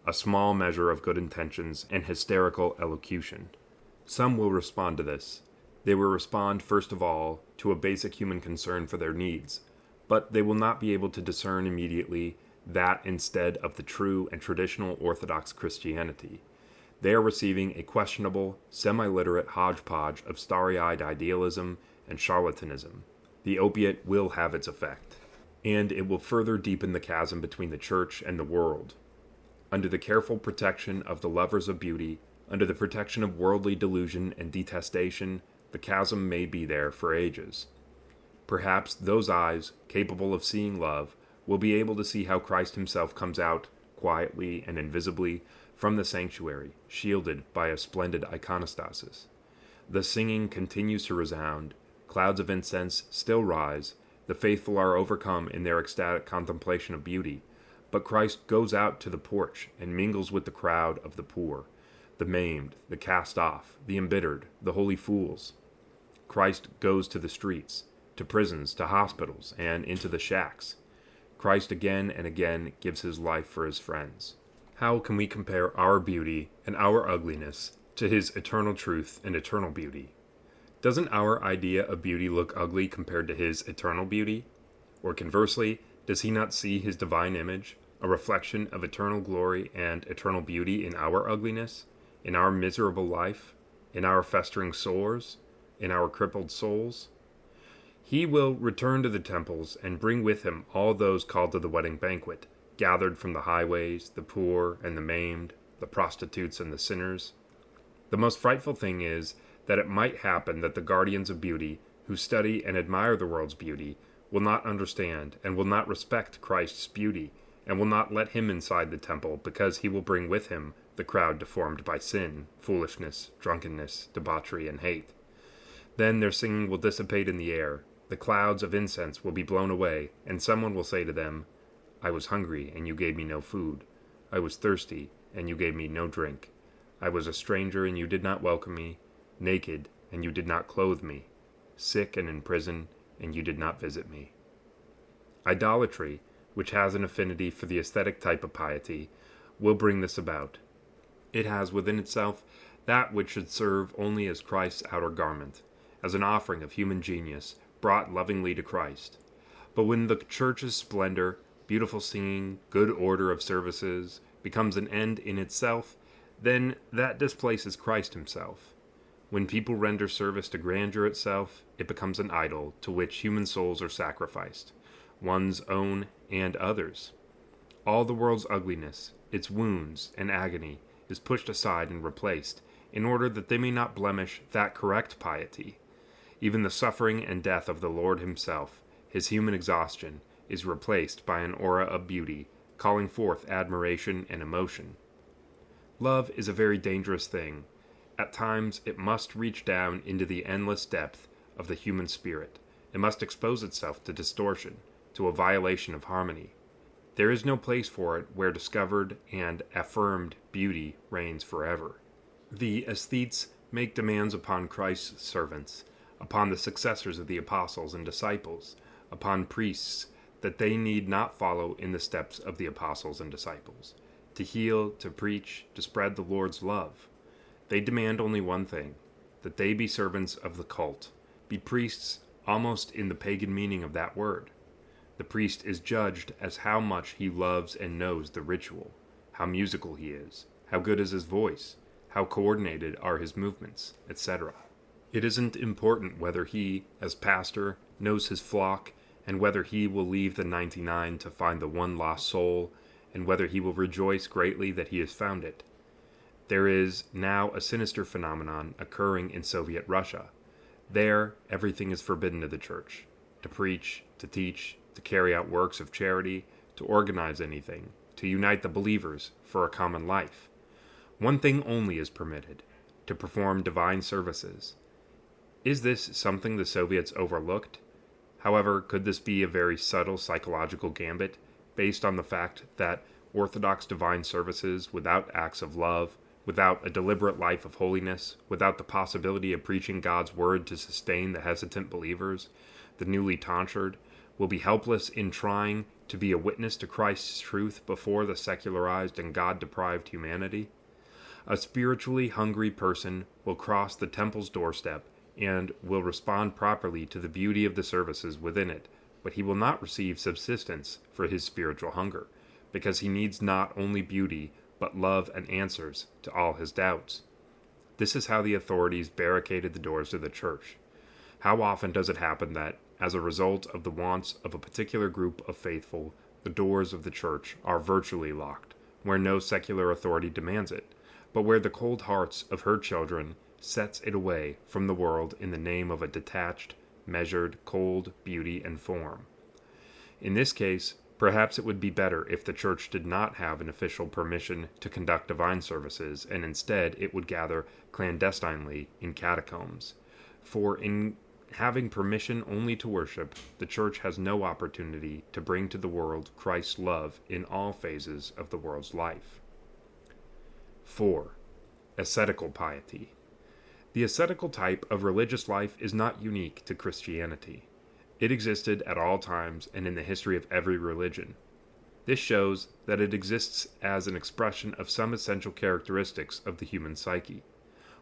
a small measure of good intentions and hysterical elocution. Some will respond to this. They will respond, first of all, to a basic human concern for their needs, but they will not be able to discern immediately that instead of the true and traditional Orthodox Christianity. They are receiving a questionable, semi-literate hodgepodge of starry-eyed idealism and charlatanism. The opiate will have its effect, and it will further deepen the chasm between the church and the world. Under the careful protection of the lovers of beauty, under the protection of worldly delusion and detestation, the chasm may be there for ages. Perhaps those eyes, capable of seeing love, will be able to see how Christ himself comes out, quietly and invisibly, from the sanctuary, shielded by a splendid iconostasis. The singing continues to resound, clouds of incense still rise, the faithful are overcome in their ecstatic contemplation of beauty, but Christ goes out to the porch and mingles with the crowd of the poor, the maimed, the cast off, the embittered, the holy fools. Christ goes to the streets, to prisons, to hospitals, and into the shacks. Christ again and again gives his life for his friends. How can we compare our beauty and our ugliness to his eternal truth and eternal beauty? Doesn't our idea of beauty look ugly compared to his eternal beauty? Or conversely, does he not see his divine image, a reflection of eternal glory and eternal beauty in our ugliness, in our miserable life, in our festering sores, in our crippled souls? He will return to the temples and bring with him all those called to the wedding banquet, gathered from the highways, the poor and the maimed, the prostitutes and the sinners. The most frightful thing is that it might happen that the guardians of beauty, who study and admire the world's beauty, will not understand and will not respect Christ's beauty, and will not let him inside the temple because he will bring with him the crowd deformed by sin, foolishness, drunkenness, debauchery, and hate. Then their singing will dissipate in the air, the clouds of incense will be blown away, and someone will say to them, "I was hungry, and you gave me no food. I was thirsty, and you gave me no drink. I was a stranger, and you did not welcome me, naked, and you did not clothe me, sick and in prison, and you did not visit me." Idolatry, which has an affinity for the aesthetic type of piety, will bring this about. It has within itself that which should serve only as Christ's outer garment, as an offering of human genius, brought lovingly to Christ. But when the church's splendor, beautiful singing, good order of services, becomes an end in itself, then that displaces Christ himself. When people render service to grandeur itself, it becomes an idol to which human souls are sacrificed, one's own and others. All the world's ugliness, its wounds and agony, is pushed aside and replaced, in order that they may not blemish that correct piety. Even the suffering and death of the Lord himself, his human exhaustion, is replaced by an aura of beauty, calling forth admiration and emotion. Love is a very dangerous thing. At times it must reach down into the endless depth of the human spirit. It must expose itself to distortion, to a violation of harmony. There is no place for it where discovered and affirmed beauty reigns forever. The aesthetes make demands upon Christ's servants, upon the successors of the apostles and disciples, upon priests, that they need not follow in the steps of the apostles and disciples, to heal, to preach, to spread the Lord's love. They demand only one thing, that they be servants of the cult, be priests almost in the pagan meaning of that word. The priest is judged as how much he loves and knows the ritual, how musical he is, how good is his voice, how coordinated are his movements, etc. It isn't important whether he, as pastor, knows his flock, and whether he will leave the 99 to find the one lost soul, and whether he will rejoice greatly that he has found it. There is now a sinister phenomenon occurring in Soviet Russia. There, everything is forbidden to the church: to preach, to teach, to carry out works of charity, to organize anything, to unite the believers for a common life. One thing only is permitted: to perform divine services. Is this something the Soviets overlooked? However, could this be a very subtle psychological gambit, based on the fact that Orthodox divine services without acts of love, without a deliberate life of holiness, without the possibility of preaching God's word to sustain the hesitant believers, the newly tonsured, will be helpless in trying to be a witness to Christ's truth before the secularized and God-deprived humanity? A spiritually hungry person will cross the temple's doorstep and will respond properly to the beauty of the services within it, but he will not receive subsistence for his spiritual hunger, because he needs not only beauty, but love and answers to all his doubts. This is how the authorities barricaded the doors to the church. How often does it happen that, as a result of the wants of a particular group of faithful, the doors of the church are virtually locked, where no secular authority demands it, but where the cold hearts of her children sets it away from the world in the name of a detached, measured, cold beauty and form. In this case, perhaps it would be better if the church did not have an official permission to conduct divine services, and instead it would gather clandestinely in catacombs. For in having permission only to worship, the church has no opportunity to bring to the world Christ's love in all phases of the world's life. 4. Ascetical piety. The ascetical type of religious life is not unique to Christianity. It existed at all times and in the history of every religion. This shows that it exists as an expression of some essential characteristics of the human psyche.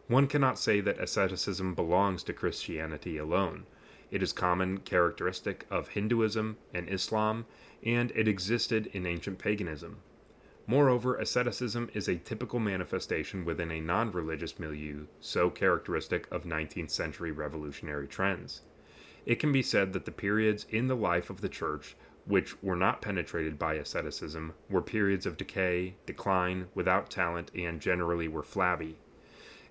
One cannot say that asceticism belongs to Christianity alone. It is common characteristic of Hinduism and Islam, and it existed in ancient paganism. Moreover, asceticism is a typical manifestation within a non-religious milieu, so characteristic of 19th century revolutionary trends. It can be said that the periods in the life of the church which were not penetrated by asceticism were periods of decay, decline, without talent, and generally were flabby.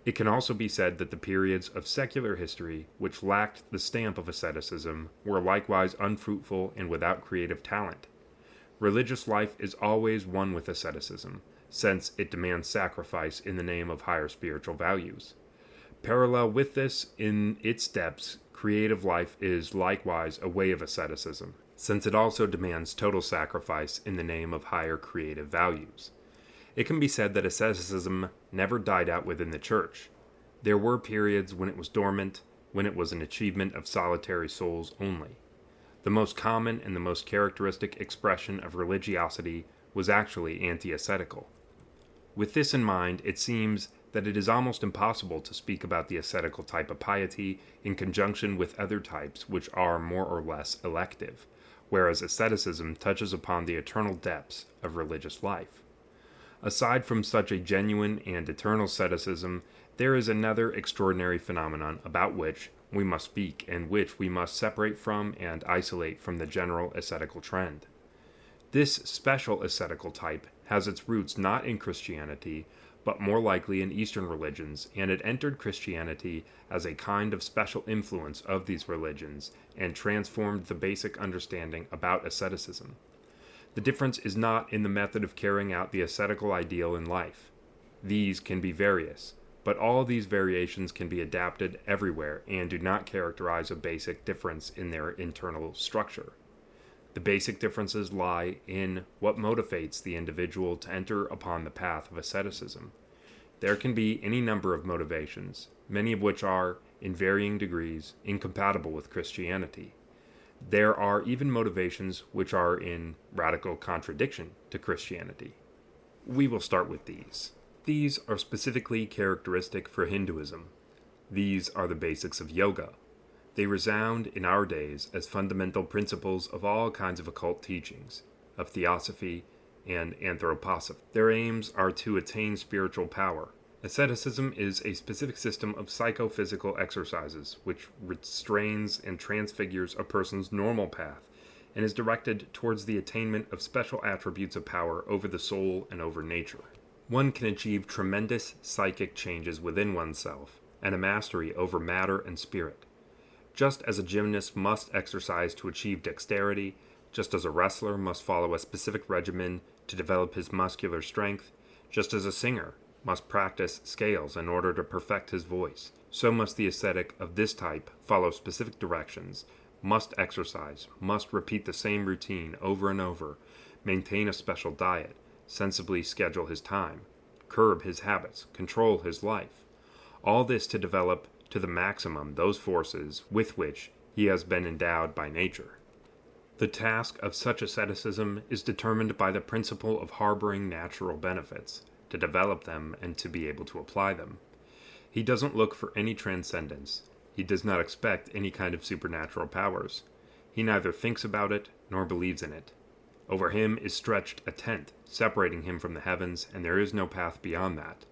It can also be said that the periods of secular history which lacked the stamp of asceticism were likewise unfruitful and without creative talent. Religious life is always one with asceticism, since it demands sacrifice in the name of higher spiritual values. Parallel with this, in its depths, creative life is likewise a way of asceticism, since it also demands total sacrifice in the name of higher creative values. It can be said that asceticism never died out within the church. There were periods when it was dormant, when it was an achievement of solitary souls only. The most common and the most characteristic expression of religiosity was actually anti-ascetical. With this in mind, it seems that it is almost impossible to speak about the ascetical type of piety in conjunction with other types which are more or less elective, whereas asceticism touches upon the eternal depths of religious life. Aside from such a genuine and eternal asceticism, there is another extraordinary phenomenon about which we must speak, and which we must separate from and isolate from the general ascetical trend. This special ascetical type has its roots not in Christianity, but more likely in Eastern religions, and it entered Christianity as a kind of special influence of these religions, and transformed the basic understanding about asceticism. The difference is not in the method of carrying out the ascetical ideal in life. These can be various, but all these variations can be adapted everywhere and do not characterize a basic difference in their internal structure. The basic differences lie in what motivates the individual to enter upon the path of asceticism. There can be any number of motivations, many of which are, in varying degrees, incompatible with Christianity. There are even motivations which are in radical contradiction to Christianity. We will start with these. These are specifically characteristic for Hinduism. These are the basics of yoga. They resound in our days as fundamental principles of all kinds of occult teachings, of theosophy and anthroposophy. Their aims are to attain spiritual power, Asceticism is a specific system of psychophysical exercises which restrains and transfigures a person's normal path and is directed towards the attainment of special attributes of power over the soul and over nature. One can achieve tremendous psychic changes within oneself and a mastery over matter and spirit. Just as a gymnast must exercise to achieve dexterity, just as a wrestler must follow a specific regimen to develop his muscular strength, just as a singer must practice scales in order to perfect his voice, so must the ascetic of this type follow specific directions, must exercise, must repeat the same routine over and over, maintain a special diet, sensibly schedule his time, curb his habits, control his life. All this to develop to the maximum those forces with which he has been endowed by nature. The task of such asceticism is determined by the principle of harboring natural benefits, to develop them and to be able to apply them. He doesn't look for any transcendence. He does not expect any kind of supernatural powers. He neither thinks about it nor believes in it. Over him is stretched a tent, separating him from the heavens, and there is no path beyond that.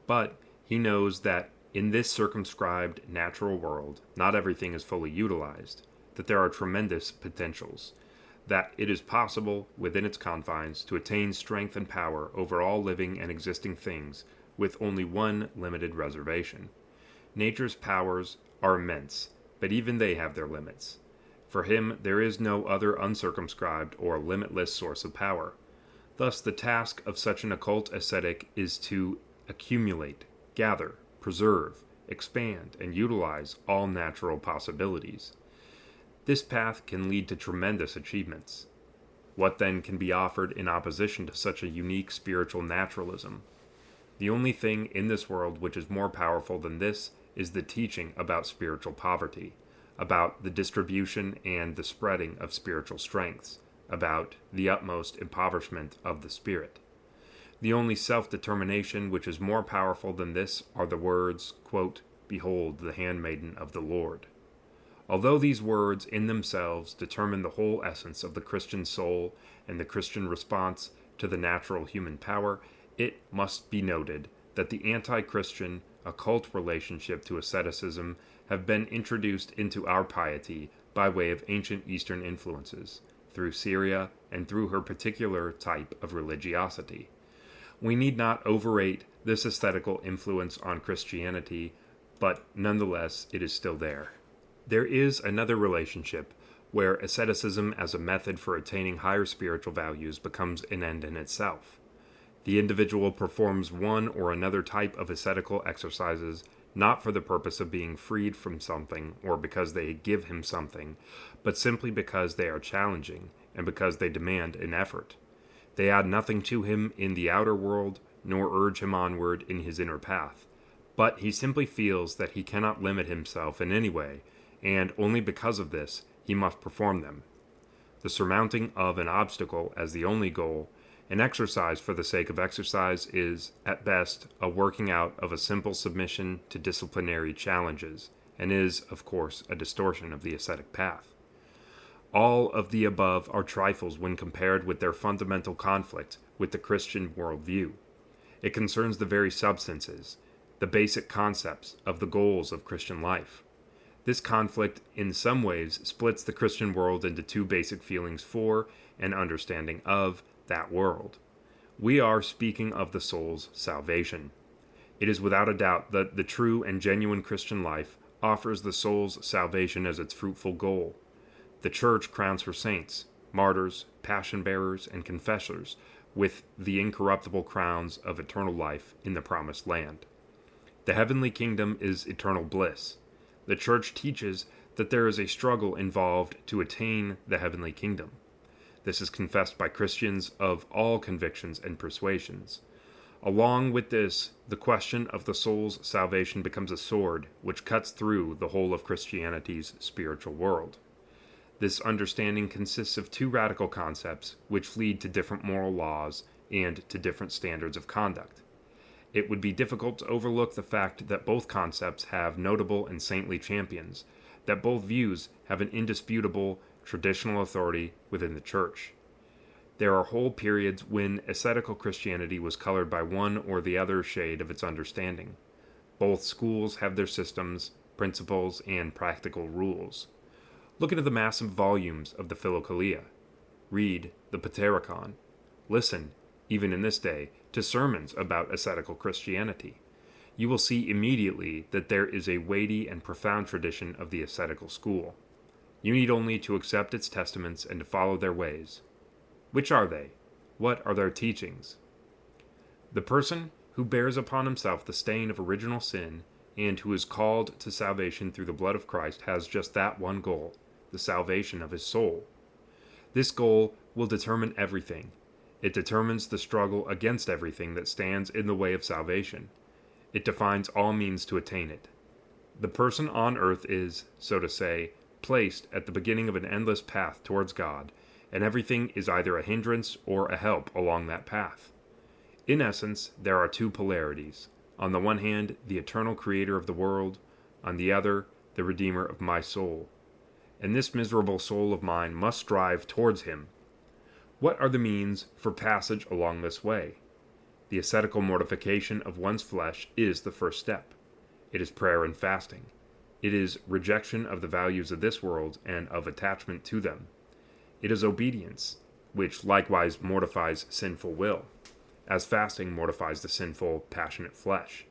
But he knows that in this circumscribed natural world, not everything is fully utilized, that there are tremendous potentials, that it is possible, within its confines, to attain strength and power over all living and existing things, with only one limited reservation. Nature's powers are immense, but even they have their limits. For him, there is no other uncircumscribed or limitless source of power. Thus, the task of such an occult ascetic is to accumulate, gather, preserve, expand, and utilize all natural possibilities. This path can lead to tremendous achievements. What then can be offered in opposition to such a unique spiritual naturalism? The only thing in this world which is more powerful than this is the teaching about spiritual poverty, about the distribution and the spreading of spiritual strengths, about the utmost impoverishment of the spirit. The only self-determination which is more powerful than this are the words, quote, "Behold the handmaiden of the Lord." Although these words in themselves determine the whole essence of the Christian soul and the Christian response to the natural human power, it must be noted that the anti-Christian, occult relationship to asceticism have been introduced into our piety by way of ancient Eastern influences, through Syria and through her particular type of religiosity. We need not overrate this ascetical influence on Christianity, but nonetheless it is still there. There is another relationship where asceticism as a method for attaining higher spiritual values becomes an end in itself. The individual performs one or another type of ascetical exercises not for the purpose of being freed from something or because they give him something, but simply because they are challenging and because they demand an effort. They add nothing to him in the outer world, nor urge him onward in his inner path, but he simply feels that he cannot limit himself in any way, and only because of this he must perform them. The surmounting of an obstacle as the only goal, an exercise for the sake of exercise, is, at best, a working out of a simple submission to disciplinary challenges, and is, of course, a distortion of the ascetic path. All of the above are trifles when compared with their fundamental conflict with the Christian worldview. It concerns the very substances, the basic concepts of the goals of Christian life. This conflict in some ways splits the Christian world into two basic feelings for and understanding of that world. We are speaking of the soul's salvation. It is without a doubt that the true and genuine Christian life offers the soul's salvation as its fruitful goal. The Church crowns her saints, martyrs, passion-bearers, and confessors with the incorruptible crowns of eternal life in the promised land. The heavenly kingdom is eternal bliss. The Church teaches that there is a struggle involved to attain the heavenly kingdom. This is confessed by Christians of all convictions and persuasions. Along with this, the question of the soul's salvation becomes a sword which cuts through the whole of Christianity's spiritual world. This understanding consists of two radical concepts which lead to different moral laws and to different standards of conduct. It would be difficult to overlook the fact that both concepts have notable and saintly champions, that both views have an indisputable traditional authority within the Church. There are whole periods when ascetical Christianity was colored by one or the other shade of its understanding. Both schools have their systems, principles, and practical rules. Look into the massive volumes of the Philokalia. Read the Paterikon. Listen, even in this day, to sermons about ascetical Christianity. You will see immediately that there is a weighty and profound tradition of the ascetical school. You need only to accept its testaments and to follow their ways. Which are they? What are their teachings? The person who bears upon himself the stain of original sin and who is called to salvation through the blood of Christ has just that one goal, the salvation of his soul. This goal will determine everything. It determines the struggle against everything that stands in the way of salvation. It defines all means to attain it. The person on earth is, so to say, placed at the beginning of an endless path towards God, and everything is either a hindrance or a help along that path. In essence, there are two polarities. On the one hand, the eternal creator of the world, on the other, the redeemer of my soul. And this miserable soul of mine must strive towards him. What are the means for passage along this way? The ascetical mortification of one's flesh is the first step. It is prayer and fasting. It is rejection of the values of this world and of attachment to them. It is obedience, which likewise mortifies sinful will, as fasting mortifies the sinful, passionate flesh.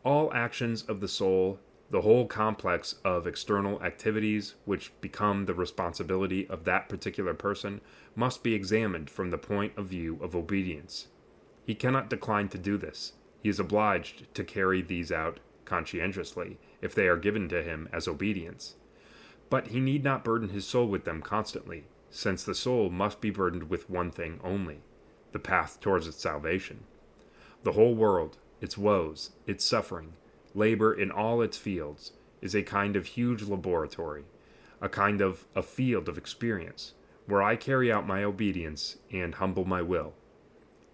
All actions of the soul, the whole complex of external activities which become the responsibility of that particular person, must be examined from the point of view of obedience. He cannot decline to do this. He is obliged to carry these out conscientiously, if they are given to him as obedience. But he need not burden his soul with them constantly, since the soul must be burdened with one thing only, the path towards its salvation. The whole world, its woes, its suffering, labor in all its fields, is a kind of huge laboratory, a kind of a field of experience, where I carry out my obedience and humble my will.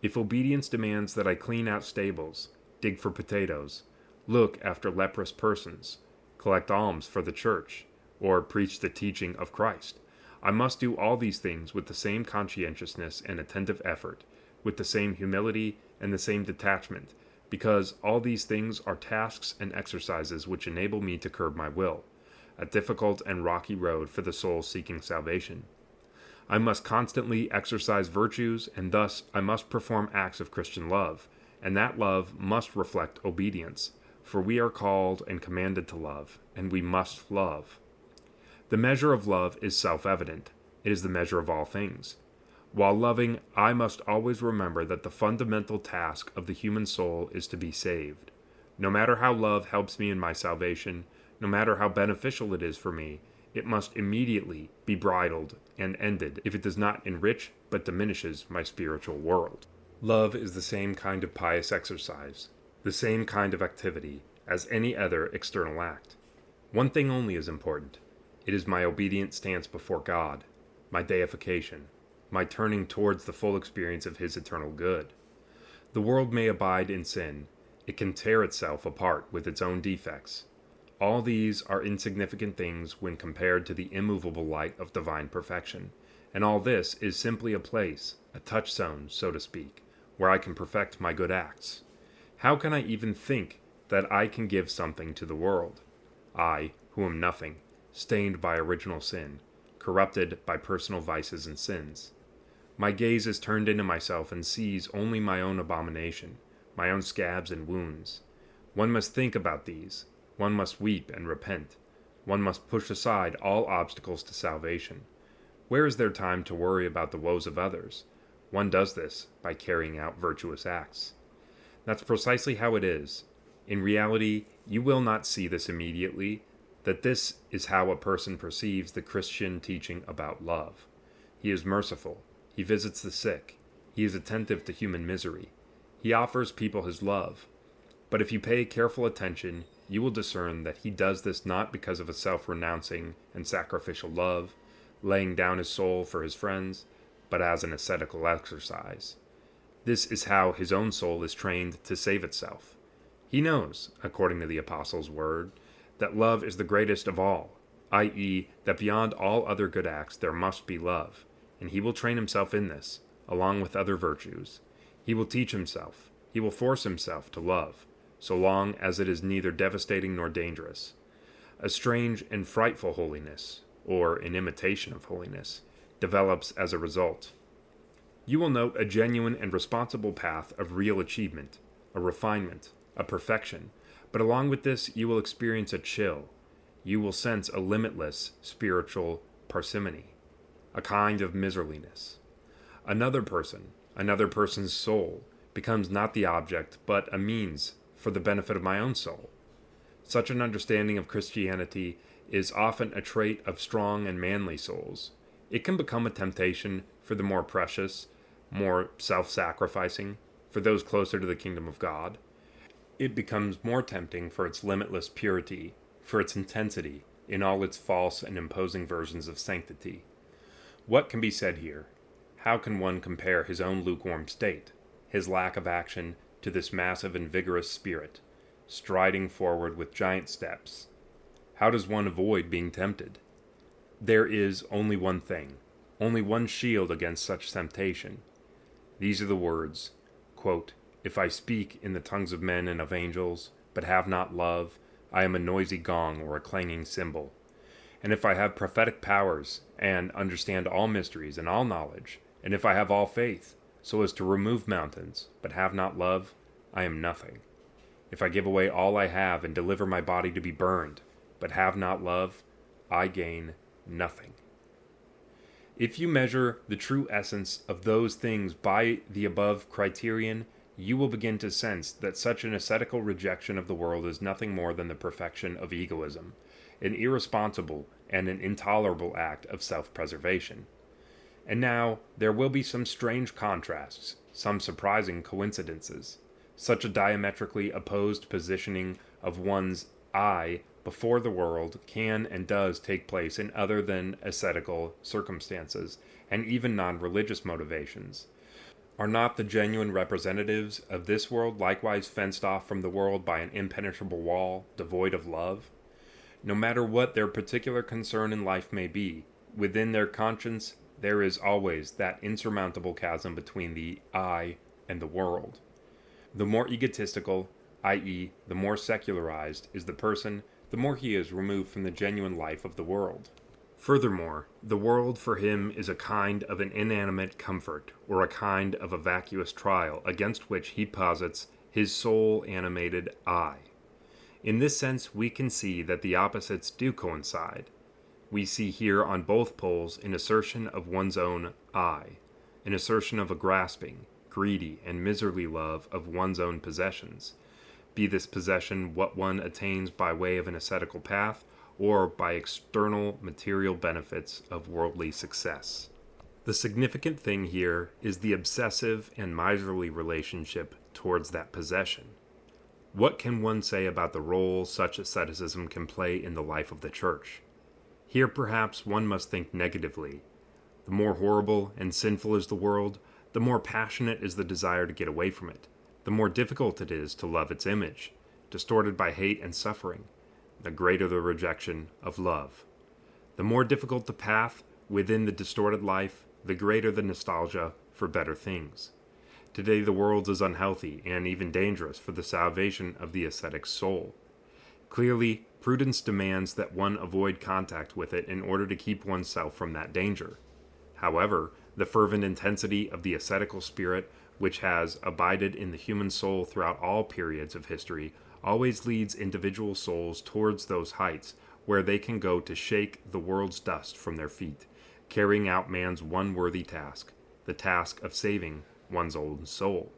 If obedience demands that I clean out stables, dig for potatoes, look after leprous persons, collect alms for the church, or preach the teaching of Christ, I must do all these things with the same conscientiousness and attentive effort, with the same humility and the same detachment, because all these things are tasks and exercises which enable me to curb my will, a difficult and rocky road for the soul seeking salvation. I must constantly exercise virtues, and thus I must perform acts of Christian love, and that love must reflect obedience, for we are called and commanded to love, and we must love. The measure of love is self-evident. It is the measure of all things. While loving, I must always remember that the fundamental task of the human soul is to be saved. No matter how love helps me in my salvation, no matter how beneficial it is for me, it must immediately be bridled and ended if it does not enrich but diminishes my spiritual world. Love is the same kind of pious exercise, the same kind of activity as any other external act. One thing only is important. It is my obedient stance before God, my deification, my turning towards the full experience of His eternal good. The world may abide in sin. It can tear itself apart with its own defects. All these are insignificant things when compared to the immovable light of divine perfection, and all this is simply a place, a touchstone, so to speak, where I can perfect my good acts. How can I even think that I can give something to the world? I, who am nothing, stained by original sin, corrupted by personal vices and sins. My gaze is turned into myself and sees only my own abomination, my own scabs and wounds. One must think about these. One must weep and repent. One must push aside all obstacles to salvation. Where is there time to worry about the woes of others? One does this by carrying out virtuous acts. That's precisely how it is. In reality, you will not see this immediately, that this is how a person perceives the Christian teaching about love. He is merciful. He visits the sick. He is attentive to human misery. He offers people his love. But if you pay careful attention, you will discern that he does this not because of a self-renouncing and sacrificial love, laying down his soul for his friends, but as an ascetical exercise. This is how his own soul is trained to save itself. He knows, according to the Apostle's word, that love is the greatest of all, i.e., that beyond all other good acts there must be love. and he will train himself in this, along with other virtues. He will teach himself, he will force himself to love, so long as it is neither devastating nor dangerous. A strange and frightful holiness, or an imitation of holiness, develops as a result. You will note a genuine and responsible path of real achievement, a refinement, a perfection, but along with this you will experience a chill. You will sense a limitless spiritual parsimony, a kind of miserliness. Another person's soul, becomes not the object, but a means for the benefit of my own soul. Such an understanding of Christianity is often a trait of strong and manly souls. It can become a temptation for the more precious, more self-sacrificing, for those closer to the kingdom of God. It becomes more tempting for its limitless purity, for its intensity, in all its false and imposing versions of sanctity. What can be said here? How can one compare his own lukewarm state, his lack of action, to this massive and vigorous spirit, striding forward with giant steps? How does one avoid being tempted? There is only one thing, only one shield against such temptation. These are the words, quote, "If I speak in the tongues of men and of angels, but have not love, I am a noisy gong or a clanging cymbal. And if I have prophetic powers, and understand all mysteries and all knowledge, and if I have all faith, so as to remove mountains, but have not love, I am nothing. If I give away all I have and deliver my body to be burned, but have not love, I gain nothing." If you measure the true essence of those things by the above criterion, you will begin to sense that such an ascetical rejection of the world is nothing more than the perfection of egoism, an irresponsible and an intolerable act of self-preservation. And now, there will be some strange contrasts, some surprising coincidences. Such a diametrically opposed positioning of one's I before the world can and does take place in other than ascetical circumstances, and even non-religious motivations. Are not the genuine representatives of this world likewise fenced off from the world by an impenetrable wall, devoid of love? No matter what their particular concern in life may be, within their conscience there is always that insurmountable chasm between the I and the world. The more egotistical, i.e., the more secularized, is the person, the more he is removed from the genuine life of the world. Furthermore, the world for him is a kind of an inanimate comfort, or a kind of a vacuous trial, against which he posits his soul-animated I. In this sense, we can see that the opposites do coincide. We see here on both poles an assertion of one's own I, an assertion of a grasping, greedy, and miserly love of one's own possessions, be this possession what one attains by way of an ascetical path, or by external material benefits of worldly success. The significant thing here is the obsessive and miserly relationship towards that possession. What can one say about the role such asceticism can play in the life of the Church? Here perhaps one must think negatively. The more horrible and sinful is the world, the more passionate is the desire to get away from it, the more difficult it is to love its image, distorted by hate and suffering, the greater the rejection of love. The more difficult the path within the distorted life, the greater the nostalgia for better things. Today the world is unhealthy and even dangerous for the salvation of the ascetic soul. Clearly, prudence demands that one avoid contact with it in order to keep oneself from that danger. However, the fervent intensity of the ascetical spirit, which has abided in the human soul throughout all periods of history, always leads individual souls towards those heights where they can go to shake the world's dust from their feet, carrying out man's one worthy task, the task of saving one's own soul.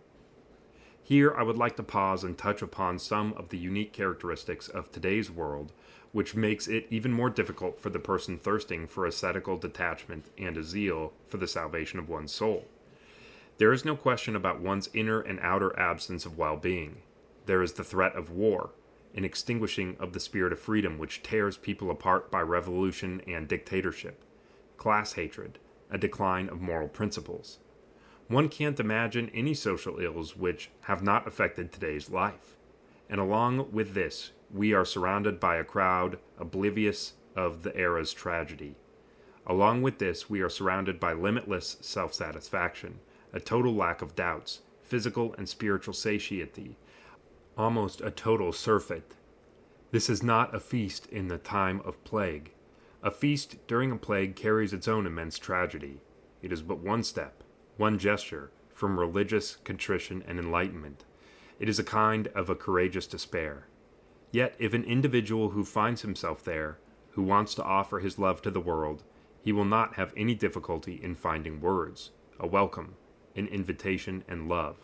Here I would like to pause and touch upon some of the unique characteristics of today's world, which makes it even more difficult for the person thirsting for ascetical detachment and a zeal for the salvation of one's soul. There is no question about one's inner and outer absence of well-being. There is the threat of war, an extinguishing of the spirit of freedom which tears people apart by revolution and dictatorship, class hatred, a decline of moral principles. One can't imagine any social ills which have not affected today's life. And along with this, we are surrounded by a crowd oblivious of the era's tragedy. Along with this, we are surrounded by limitless self-satisfaction, a total lack of doubts, physical and spiritual satiety, almost a total surfeit. This is not a feast in the time of plague. A feast during a plague carries its own immense tragedy. It is but one step, one gesture, from religious contrition and enlightenment. It is a kind of a courageous despair. Yet if an individual who finds himself there, who wants to offer his love to the world, he will not have any difficulty in finding words, a welcome, an invitation and love.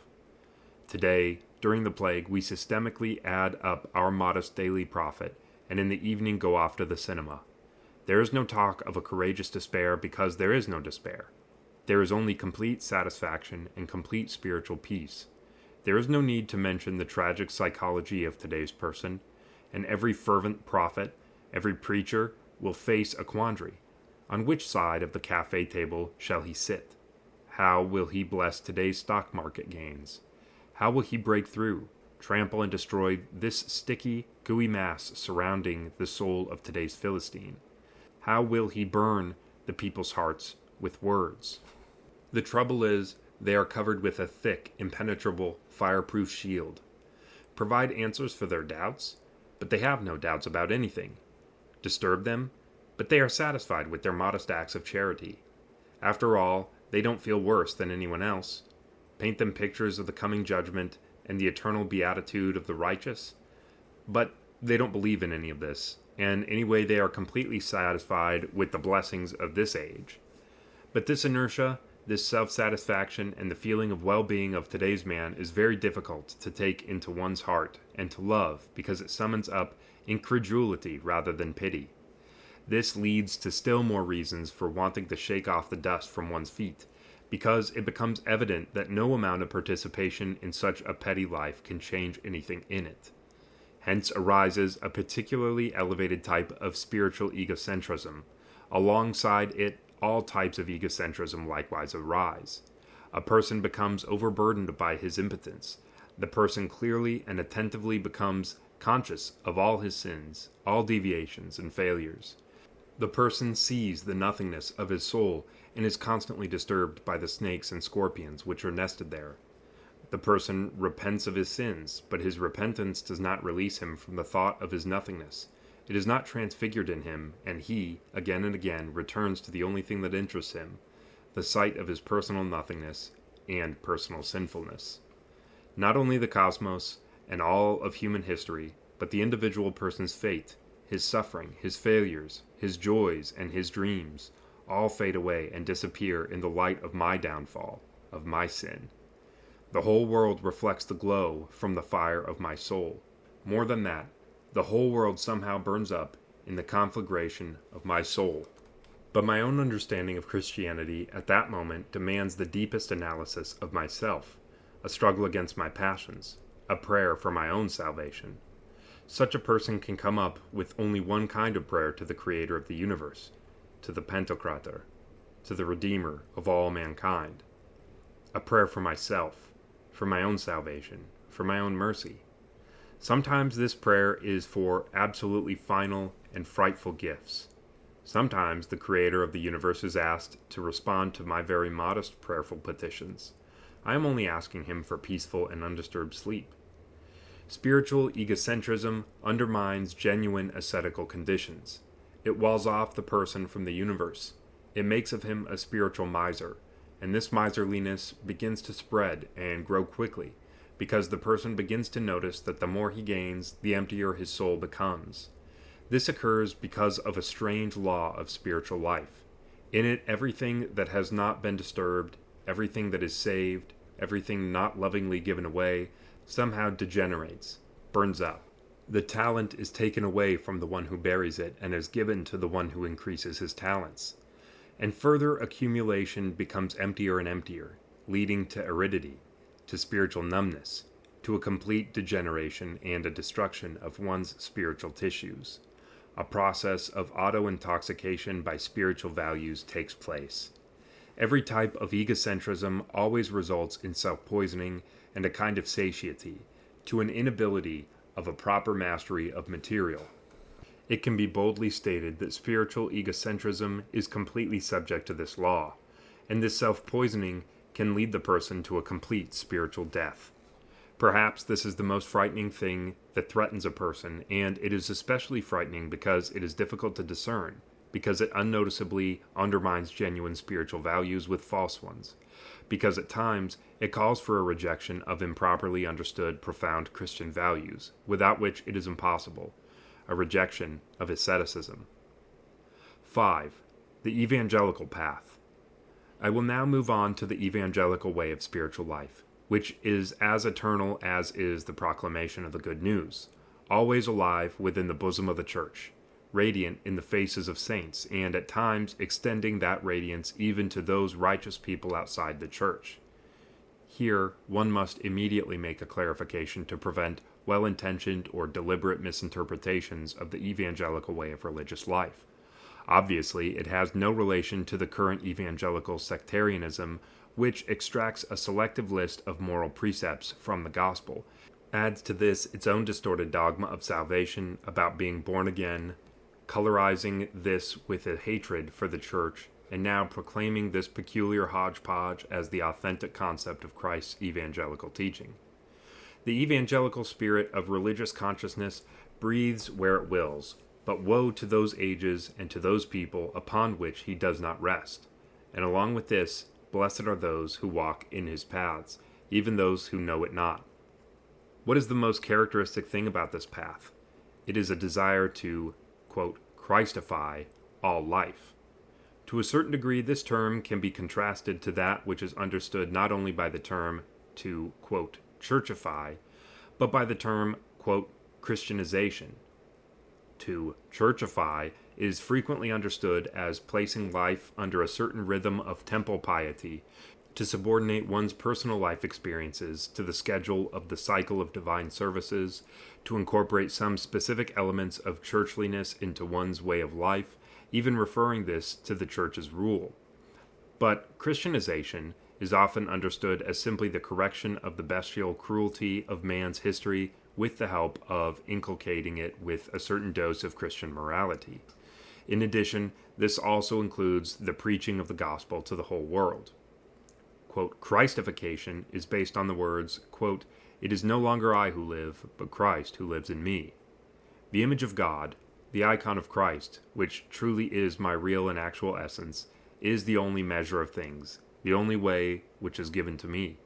Today, during the plague, we systemically add up our modest daily profit, and in the evening go off to the cinema. There is no talk of a courageous despair because there is no despair. There is only complete satisfaction and complete spiritual peace. There is no need to mention the tragic psychology of today's person, and every fervent prophet, every preacher, will face a quandary. On which side of the cafe table shall he sit? How will he bless today's stock market gains? How will he break through, trample and destroy this sticky, gooey mass surrounding the soul of today's Philistine? How will he burn the people's hearts with words? The trouble is, they are covered with a thick, impenetrable, fireproof shield. Provide answers for their doubts, but they have no doubts about anything. Disturb them, but they are satisfied with their modest acts of charity. After all, they don't feel worse than anyone else. Paint them pictures of the coming judgment and the eternal beatitude of the righteous, but they don't believe in any of this, and anyway they are completely satisfied with the blessings of this age. But this inertia, this self-satisfaction, and the feeling of well-being of today's man is very difficult to take into one's heart and to love because it summons up incredulity rather than pity. This leads to still more reasons for wanting to shake off the dust from one's feet, because it becomes evident that no amount of participation in such a petty life can change anything in it. Hence arises a particularly elevated type of spiritual egocentrism. Alongside it, all types of egocentrism likewise arise. A person becomes overburdened by his impotence. The person clearly and attentively becomes conscious of all his sins, all deviations and failures. The person sees the nothingness of his soul and is constantly disturbed by the snakes and scorpions which are nested there. The person repents of his sins, but his repentance does not release him from the thought of his nothingness. It is not transfigured in him, and he, again and again, returns to the only thing that interests him, the sight of his personal nothingness and personal sinfulness. Not only the cosmos and all of human history, but the individual person's fate, his suffering, his failures, his joys, and his dreams, all fade away and disappear in the light of my downfall, of my sin. The whole world reflects the glow from the fire of my soul. More than that, the whole world somehow burns up in the conflagration of my soul. But my own understanding of Christianity at that moment demands the deepest analysis of myself, a struggle against my passions, a prayer for my own salvation. Such a person can come up with only one kind of prayer to the Creator of the universe, to the Pantocrator, to the Redeemer of all mankind. A prayer for myself, for my own salvation, for my own mercy. Sometimes this prayer is for absolutely final and frightful gifts. Sometimes the Creator of the universe is asked to respond to my very modest prayerful petitions. I am only asking him for peaceful and undisturbed sleep. Spiritual egocentrism undermines genuine ascetical conditions. It walls off the person from the universe. It makes of him a spiritual miser, and this miserliness begins to spread and grow quickly, because the person begins to notice that the more he gains, the emptier his soul becomes. This occurs because of a strange law of spiritual life. In it, everything that has not been disturbed, everything that is saved, everything not lovingly given away, somehow degenerates, burns up. The talent is taken away from the one who buries it and is given to the one who increases his talents. And further accumulation becomes emptier and emptier, leading to aridity, to spiritual numbness, to a complete degeneration and a destruction of one's spiritual tissues. A process of auto-intoxication by spiritual values takes place. Every type of egocentrism always results in self-poisoning and a kind of satiety, to an inability of a proper mastery of material. it can be boldly stated that spiritual egocentrism is completely subject to this law, and this self-poisoning can lead the person to a complete spiritual death. Perhaps this is the most frightening thing that threatens a person, and it is especially frightening because it is difficult to discern, because it unnoticeably undermines genuine spiritual values with false ones, because at times it calls for a rejection of improperly understood profound Christian values, without which it is impossible, a rejection of asceticism. 5. The evangelical path. I will now move on to the evangelical way of spiritual life, which is as eternal as is the proclamation of the good news, always alive within the bosom of the Church, radiant in the faces of saints, and at times extending that radiance even to those righteous people outside the Church. Here, one must immediately make a clarification to prevent well-intentioned or deliberate misinterpretations of the evangelical way of religious life. Obviously, it has no relation to the current evangelical sectarianism, which extracts a selective list of moral precepts from the gospel, adds to this its own distorted dogma of salvation about being born again, colorizing this with a hatred for the Church, and now proclaiming this peculiar hodgepodge as the authentic concept of Christ's evangelical teaching. The evangelical spirit of religious consciousness breathes where it wills, but woe to those ages and to those people upon which he does not rest. And along with this, blessed are those who walk in his paths, even those who know it not. What is the most characteristic thing about this path? It is a desire to, quote, Christify all life. To a certain degree, this term can be contrasted to that which is understood not only by the term to, quote, churchify, but by the term, quote, Christianization. To churchify is frequently understood as placing life under a certain rhythm of temple piety, to subordinate one's personal life experiences to the schedule of the cycle of divine services, to incorporate some specific elements of churchliness into one's way of life, even referring this to the Church's rule. But Christianization is often understood as simply the correction of the bestial cruelty of man's history with the help of inculcating it with a certain dose of Christian morality. In addition, this also includes the preaching of the gospel to the whole world. Quote, Christification is based on the words, quote, It is no longer I who live, but Christ who lives in me. The image of God, the icon of Christ, which truly is my real and actual essence, is the only measure of things, the only way which is given to me.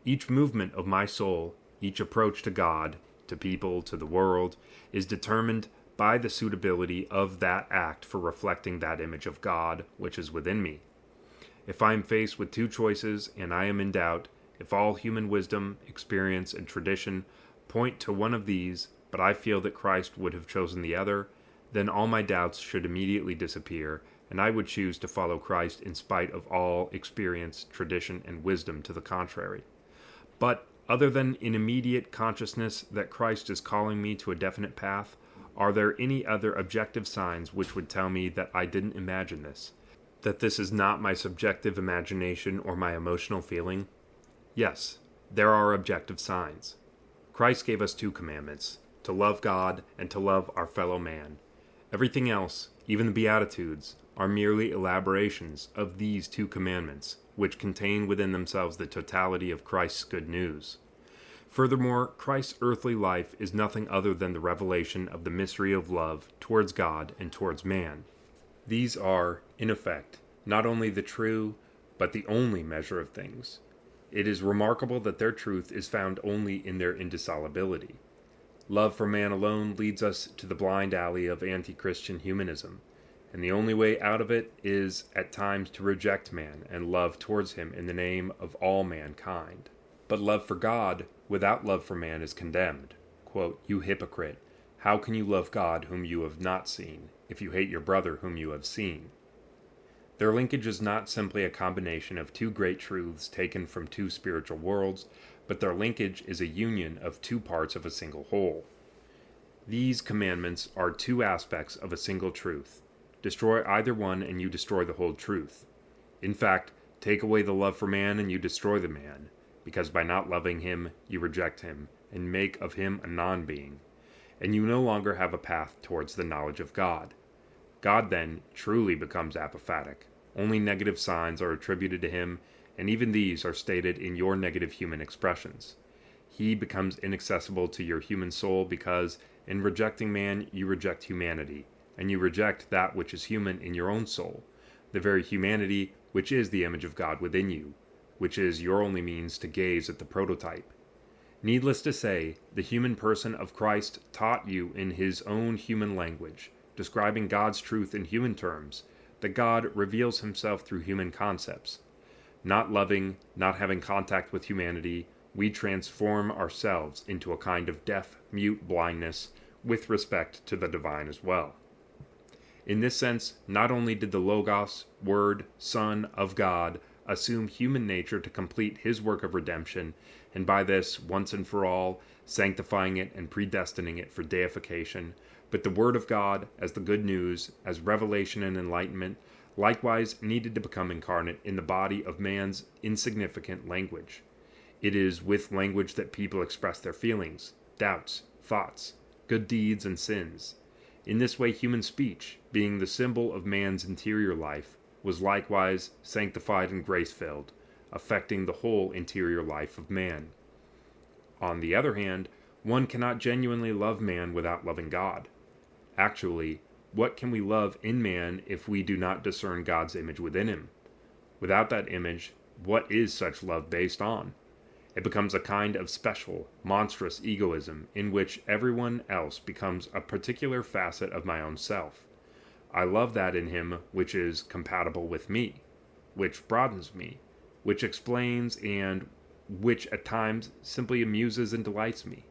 Each movement of my soul, each approach to God, to people, to the world, is determined by the suitability of that act for reflecting that image of God which is within me. If I am faced with two choices and I am in doubt, if all human wisdom, experience, and tradition point to one of these, but I feel that Christ would have chosen the other, then all my doubts should immediately disappear, and I would choose to follow Christ in spite of all experience, tradition, and wisdom to the contrary. But other than an immediate consciousness that Christ is calling me to a definite path, are there any other objective signs which would tell me that I didn't imagine this? That this is not my subjective imagination or my emotional feeling? Yes, there are objective signs. Christ gave us 2 commandments, to love God and to love our fellow man. Everything else, even the Beatitudes, are merely elaborations of these 2 commandments, which contain within themselves the totality of Christ's good news. Furthermore, Christ's earthly life is nothing other than the revelation of the mystery of love towards God and towards man. These are, in effect, not only the true, but the only measure of things. It is remarkable that their truth is found only in their indissolubility. Love for man alone leads us to the blind alley of anti-Christian humanism, and the only way out of it is, at times, to reject man and love towards him in the name of all mankind. But love for God, without love for man, is condemned. Quote, You hypocrite, how can you love God whom you have not seen, if you hate your brother whom you have seen? Their linkage is not simply a combination of 2 great truths taken from 2 spiritual worlds, but their linkage is a union of 2 parts of a single whole. These commandments are 2 aspects of a single truth. Destroy either one and you destroy the whole truth. In fact, take away the love for man and you destroy the man, because by not loving him, you reject him, and make of him a non-being. and you no longer have a path towards the knowledge of God. God then truly becomes apophatic. Only negative signs are attributed to him, and even these are stated in your negative human expressions. He becomes inaccessible to your human soul because, in rejecting man, you reject humanity, and you reject that which is human in your own soul, the very humanity which is the image of God within you, which is your only means to gaze at the prototype. Needless to say, the human person of Christ taught you in his own human language, describing God's truth in human terms, that God reveals himself through human concepts. Not loving, not having contact with humanity, we transform ourselves into a kind of deaf, mute blindness with respect to the divine as well. In this sense, not only did the Logos, Word, Son of God, assume human nature to complete his work of redemption, and by this, once and for all, sanctifying it and predestining it for deification, but the Word of God, as the good news, as revelation and enlightenment, likewise needed to become incarnate in the body of man's insignificant language. It is with language that people express their feelings, doubts, thoughts, good deeds, and sins. In this way, human speech, being the symbol of man's interior life, was likewise sanctified and grace-filled, affecting the whole interior life of man. On the other hand, one cannot genuinely love man without loving God. Actually, what can we love in man if we do not discern God's image within him? Without that image, what is such love based on? It becomes a kind of special, monstrous egoism in which everyone else becomes a particular facet of my own self. I love that in him which is compatible with me, which broadens me, which explains, and which at times simply amuses and delights me.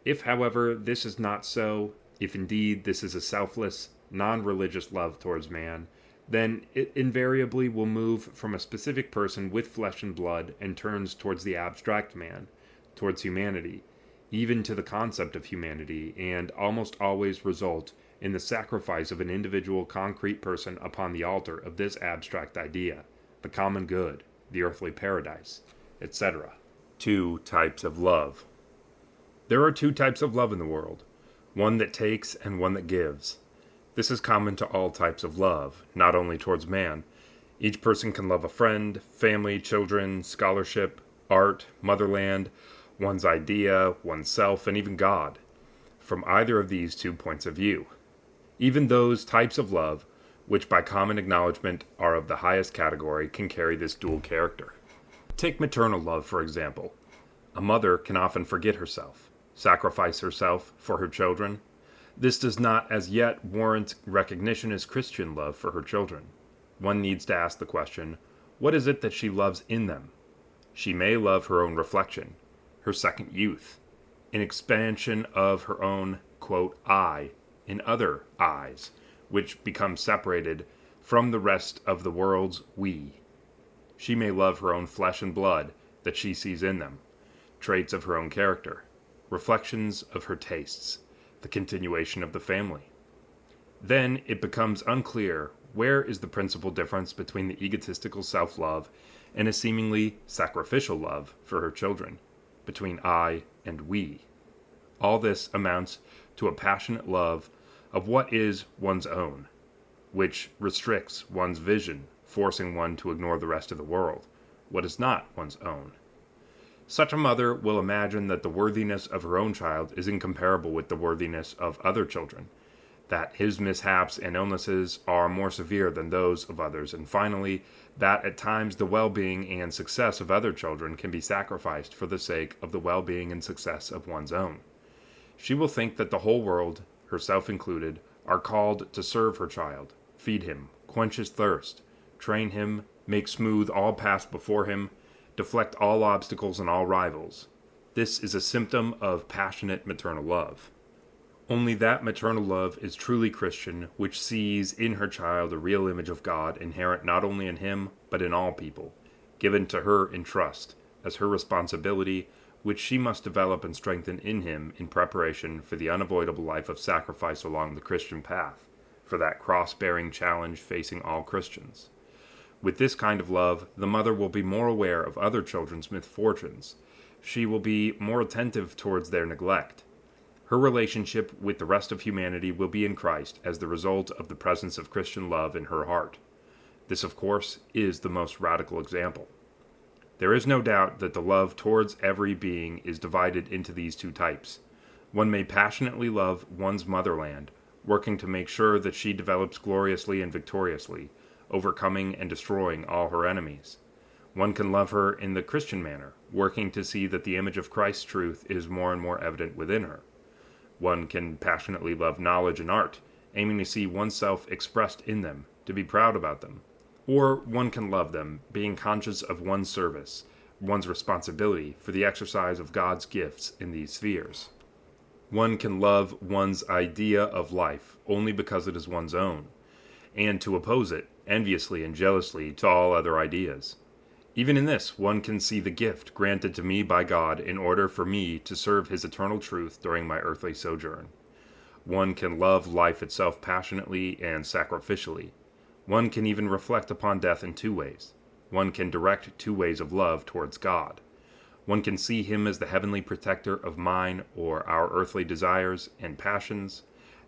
If, however, this is not so, if indeed this is a selfless, non-religious love towards man, then it invariably will move from a specific person with flesh and blood and turns towards the abstract man, towards humanity, even to the concept of humanity, and almost always result in the sacrifice of an individual concrete person upon the altar of this abstract idea, the common good, the earthly paradise, etc. 2 types of love. There are 2 types of love in the world, one that takes and one that gives. This is common to all types of love, not only towards man. Each person can love a friend, family, children, scholarship, art, motherland, one's idea, oneself, and even God, from either of these 2 points of view. Even those types of love, which by common acknowledgement are of the highest category, can carry this dual character. Take maternal love, for example. A mother can often forget herself, sacrifice herself for her children. This does not as yet warrant recognition as Christian love for her children. One needs to ask the question, what is it that she loves in them? She may love her own reflection, her second youth, an expansion of her own, quote, I, in other eyes, which become separated from the rest of the world's we. She may love her own flesh and blood that she sees in them, traits of her own character, reflections of her tastes, the continuation of the family. Then it becomes unclear where is the principal difference between the egotistical self-love and a seemingly sacrificial love for her children, between I and we. All this amounts to a passionate love of what is one's own, which restricts one's vision, forcing one to ignore the rest of the world, what is not one's own. Such a mother will imagine that the worthiness of her own child is incomparable with the worthiness of other children, that his mishaps and illnesses are more severe than those of others, and finally, that at times the well-being and success of other children can be sacrificed for the sake of the well-being and success of one's own. She will think that the whole world, herself included, are called to serve her child, feed him, quench his thirst, train him, make smooth all paths before him, deflect all obstacles and all rivals. This is a symptom of passionate maternal love. Only that maternal love is truly Christian, which sees in her child a real image of God inherent not only in him, but in all people, given to her in trust, as her responsibility, which she must develop and strengthen in him in preparation for the unavoidable life of sacrifice along the Christian path, for that cross-bearing challenge facing all Christians. With this kind of love, the mother will be more aware of other children's misfortunes. She will be more attentive towards their neglect. Her relationship with the rest of humanity will be in Christ as the result of the presence of Christian love in her heart. This, of course, is the most radical example. There is no doubt that the love towards every being is divided into these two types. One may passionately love one's motherland, working to make sure that she develops gloriously and victoriously, overcoming and destroying all her enemies. One can love her in the Christian manner, working to see that the image of Christ's truth is more and more evident within her. One can passionately love knowledge and art, aiming to see oneself expressed in them, to be proud about them. Or one can love them, being conscious of one's service, one's responsibility for the exercise of God's gifts in these spheres. One can love one's idea of life only because it is one's own, and to oppose it enviously and jealously to all other ideas. Even in this, one can see the gift granted to me by God in order for me to serve His eternal truth during my earthly sojourn. One can love life itself passionately and sacrificially. One can even reflect upon death in two ways. One can direct two ways of love towards God. One can see Him as the heavenly protector of mine or our earthly desires and passions.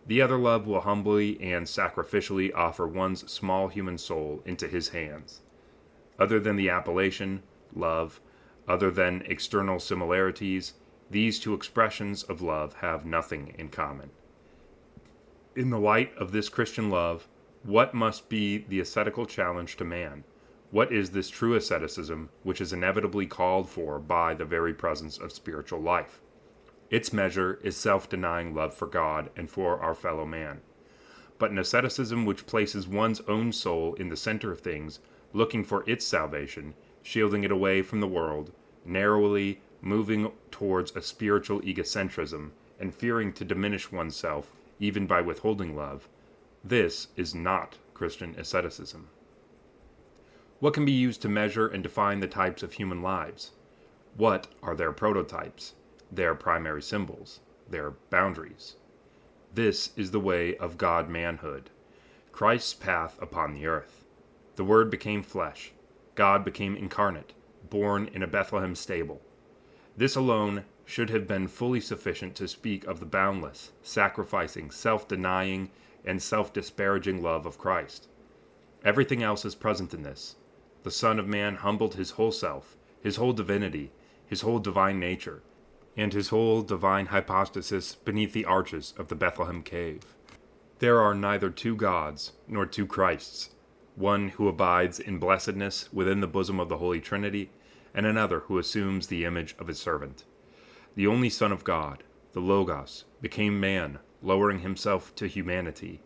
The other love will humbly and sacrificially offer one's small human soul into His hands. Other than the appellation, love, other than external similarities, these two expressions of love have nothing in common. In the light of this Christian love, what must be the ascetical challenge to man? What is this true asceticism which is inevitably called for by the very presence of spiritual life? Its measure is self-denying love for God and for our fellow man. But an asceticism which places one's own soul in the center of things, looking for its salvation, shielding it away from the world, narrowly moving towards a spiritual egocentrism, and fearing to diminish oneself even by withholding love, this is not Christian asceticism. What can be used to measure and define the types of human lives? What are their prototypes, their primary symbols, their boundaries? This is the way of God-manhood, Christ's path upon the earth. The Word became flesh. God became incarnate, born in a Bethlehem stable. This alone should have been fully sufficient to speak of the boundless, sacrificing, self-denying, and self-disparaging love of Christ. Everything else is present in this. The Son of Man humbled His whole self, His whole divinity, His whole divine nature, and His whole divine hypostasis beneath the arches of the Bethlehem cave. There are neither two gods nor two Christs, one who abides in blessedness within the bosom of the Holy Trinity, and another who assumes the image of His servant. The only Son of God, the Logos, became man, lowering Himself to humanity.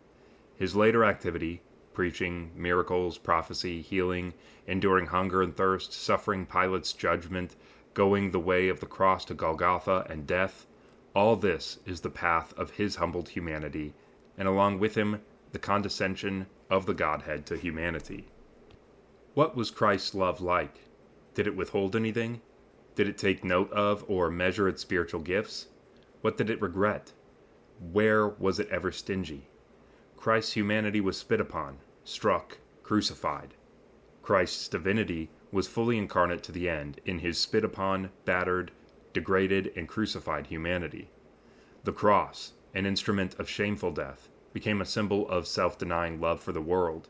His later activity, preaching, miracles, prophecy, healing, enduring hunger and thirst, suffering Pilate's judgment, going the way of the cross to Golgotha and death, all this is the path of His humbled humanity, and along with Him, the condescension of the Godhead to humanity. What was Christ's love like? Did it withhold anything? Did it take note of or measure its spiritual gifts? What did it regret? Where was it ever stingy? Christ's humanity was spit upon, struck, crucified. Christ's divinity was fully incarnate to the end in His spit upon, battered, degraded, and crucified humanity. The cross, an instrument of shameful death, became a symbol of self-denying love for the world,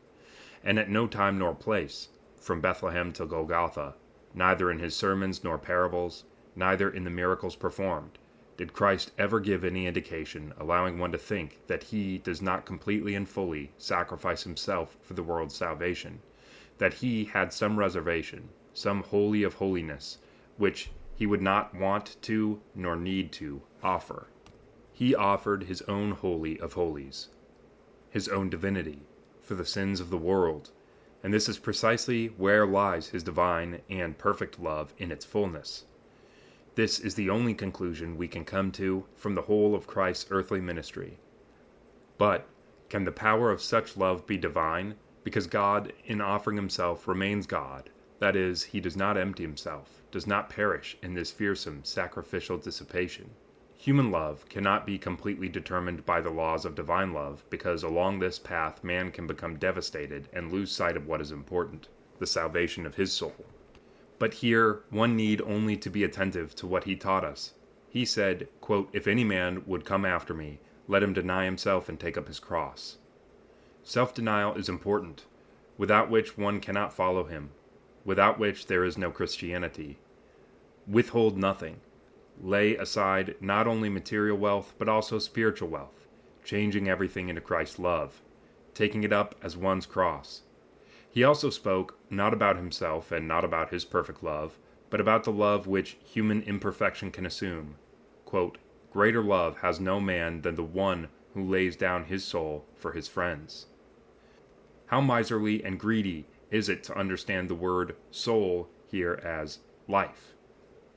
and at no time nor place, from Bethlehem to Golgotha, neither in His sermons nor parables, neither in the miracles performed, did Christ ever give any indication allowing one to think that He does not completely and fully sacrifice Himself for the world's salvation, that He had some reservation, some holy of holiness, which He would not want to nor need to offer. He offered His own holy of holies, His own divinity, for the sins of the world, and this is precisely where lies His divine and perfect love in its fullness. This is the only conclusion we can come to from the whole of Christ's earthly ministry. But can the power of such love be divine, because God, in offering Himself, remains God? That is, He does not empty Himself, does not perish in this fearsome sacrificial dissipation. Human love cannot be completely determined by the laws of divine love, because along this path man can become devastated and lose sight of what is important, the salvation of his soul. But here one need only to be attentive to what He taught us. He said, quote, "If any man would come after me, let him deny himself and take up his cross." Self-denial is important, without which one cannot follow him, without which there is no Christianity. Withhold nothing. Lay aside not only material wealth, but also spiritual wealth, changing everything into Christ's love, taking it up as one's cross. He also spoke not about himself and not about his perfect love, but about the love which human imperfection can assume. Quote, "Greater love has no man than the one who lays down his soul for his friends." How miserly and greedy is it to understand the word soul here as life?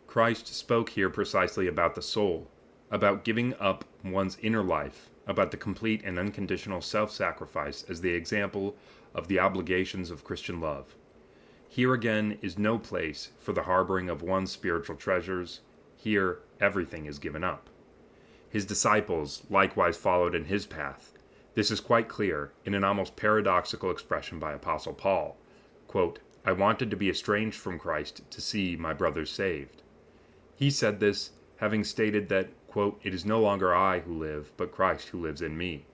Christ spoke here precisely about the soul, about giving up one's inner life, about the complete and unconditional self-sacrifice as the example of the obligations of Christian love. Here again is no place for the harboring of one's spiritual treasures. Here everything is given up. His disciples likewise followed in his path. This is quite clear in an almost paradoxical expression by Apostle Paul. Quote, "I wanted to be estranged from Christ to see my brothers saved." He said this, having stated that, quote, "It is no longer I who live, but Christ who lives in me."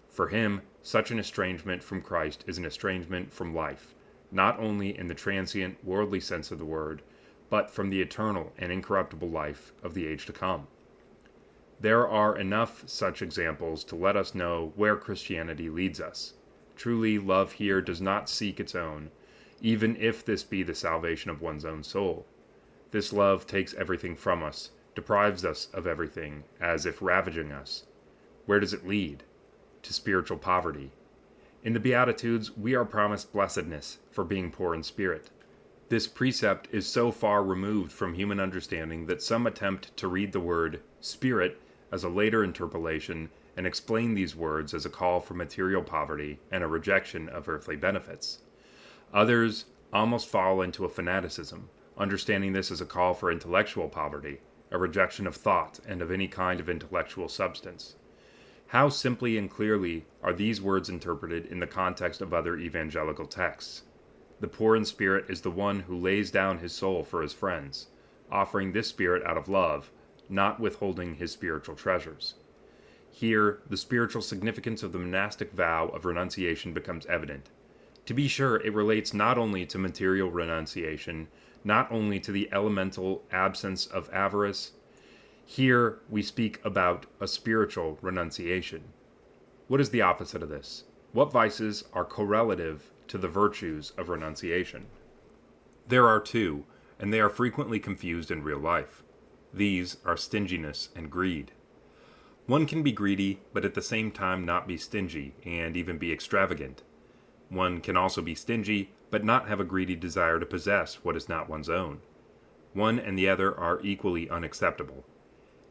For him, such an estrangement from Christ is an estrangement from life, not only in the transient, worldly sense of the word, but from the eternal and incorruptible life of the age to come. There are enough such examples to let us know where Christianity leads us. Truly, love here does not seek its own, even if this be the salvation of one's own soul. This love takes everything from us, deprives us of everything, as if ravaging us. Where does it lead? To spiritual poverty. In the Beatitudes, we are promised blessedness for being poor in spirit. This precept is so far removed from human understanding that some attempt to read the word spirit as a later interpolation and explain these words as a call for material poverty and a rejection of earthly benefits. Others almost fall into a fanaticism, understanding this as a call for intellectual poverty, a rejection of thought and of any kind of intellectual substance. How simply and clearly are these words interpreted in the context of other evangelical texts? The poor in spirit is the one who lays down his soul for his friends, offering this spirit out of love, not withholding his spiritual treasures. Here, the spiritual significance of the monastic vow of renunciation becomes evident. To be sure, it relates not only to material renunciation, not only to the elemental absence of avarice. Here we speak about a spiritual renunciation. What is the opposite of this? What vices are correlative to the virtues of renunciation? There are two, and they are frequently confused in real life. These are stinginess and greed. One can be greedy, but at the same time not be stingy, and even be extravagant. One can also be stingy, but not have a greedy desire to possess what is not one's own. One and the other are equally unacceptable.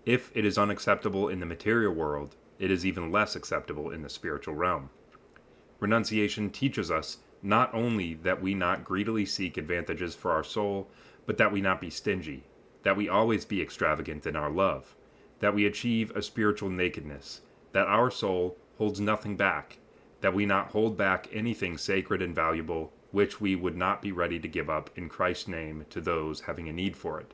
If it is unacceptable in the material world, it is even less acceptable in the spiritual realm. Renunciation teaches us not only that we not greedily seek advantages for our soul, but that we not be stingy, that we always be extravagant in our love, that we achieve a spiritual nakedness, that our soul holds nothing back, that we not hold back anything sacred and valuable which we would not be ready to give up in Christ's name to those having a need for it.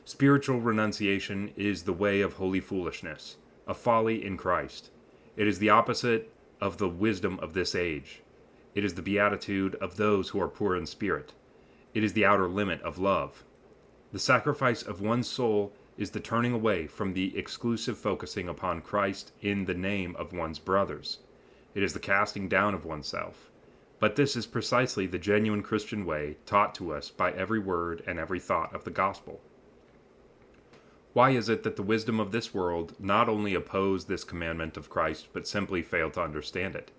Spiritual renunciation is the way of holy foolishness, a folly in Christ. It is the opposite of the wisdom of this age. It is the beatitude of those who are poor in spirit. It is the outer limit of love. The sacrifice of one's soul is the turning away from the exclusive focusing upon Christ in the name of one's brothers. It is the casting down of oneself. But this is precisely the genuine Christian way taught to us by every word and every thought of the gospel. Why is it that the wisdom of this world not only oppose this commandment of Christ, but simply fail to understand it?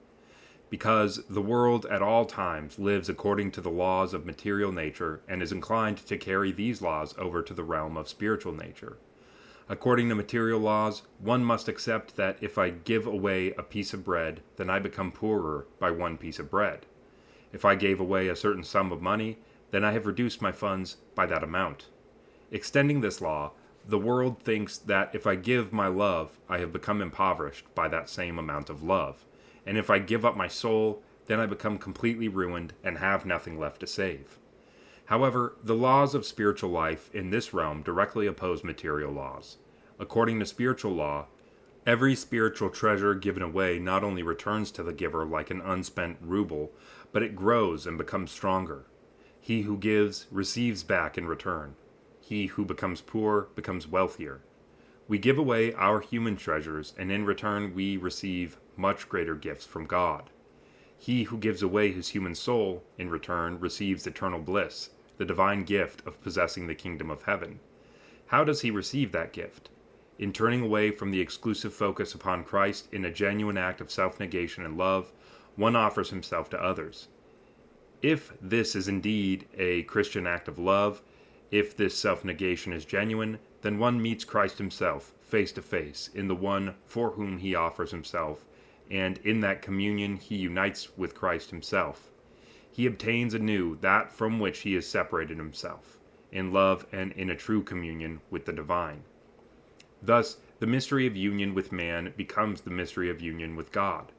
Because the world at all times lives according to the laws of material nature and is inclined to carry these laws over to the realm of spiritual nature. According to material laws, one must accept that if I give away a piece of bread, then I become poorer by one piece of bread. If I gave away a certain sum of money, then I have reduced my funds by that amount. Extending this law, the world thinks that if I give my love, I have become impoverished by that same amount of love. And if I give up my soul, then I become completely ruined and have nothing left to save. However, the laws of spiritual life in this realm directly oppose material laws. According to spiritual law, every spiritual treasure given away not only returns to the giver like an unspent ruble, but it grows and becomes stronger. He who gives receives back in return. He who becomes poor becomes wealthier. We give away our human treasures, and in return we receive much greater gifts from God. He who gives away his human soul, in return, receives eternal bliss, the divine gift of possessing the kingdom of heaven. How does he receive that gift? In turning away from the exclusive focus upon Christ in a genuine act of self-negation and love, one offers himself to others. If this is indeed a Christian act of love, if this self-negation is genuine, then one meets Christ himself, face to face, in the one for whom he offers himself, and in that communion he unites with Christ himself. He obtains anew that from which he has separated himself, in love and in a true communion with the divine. Thus, the mystery of union with man becomes the mystery of union with God.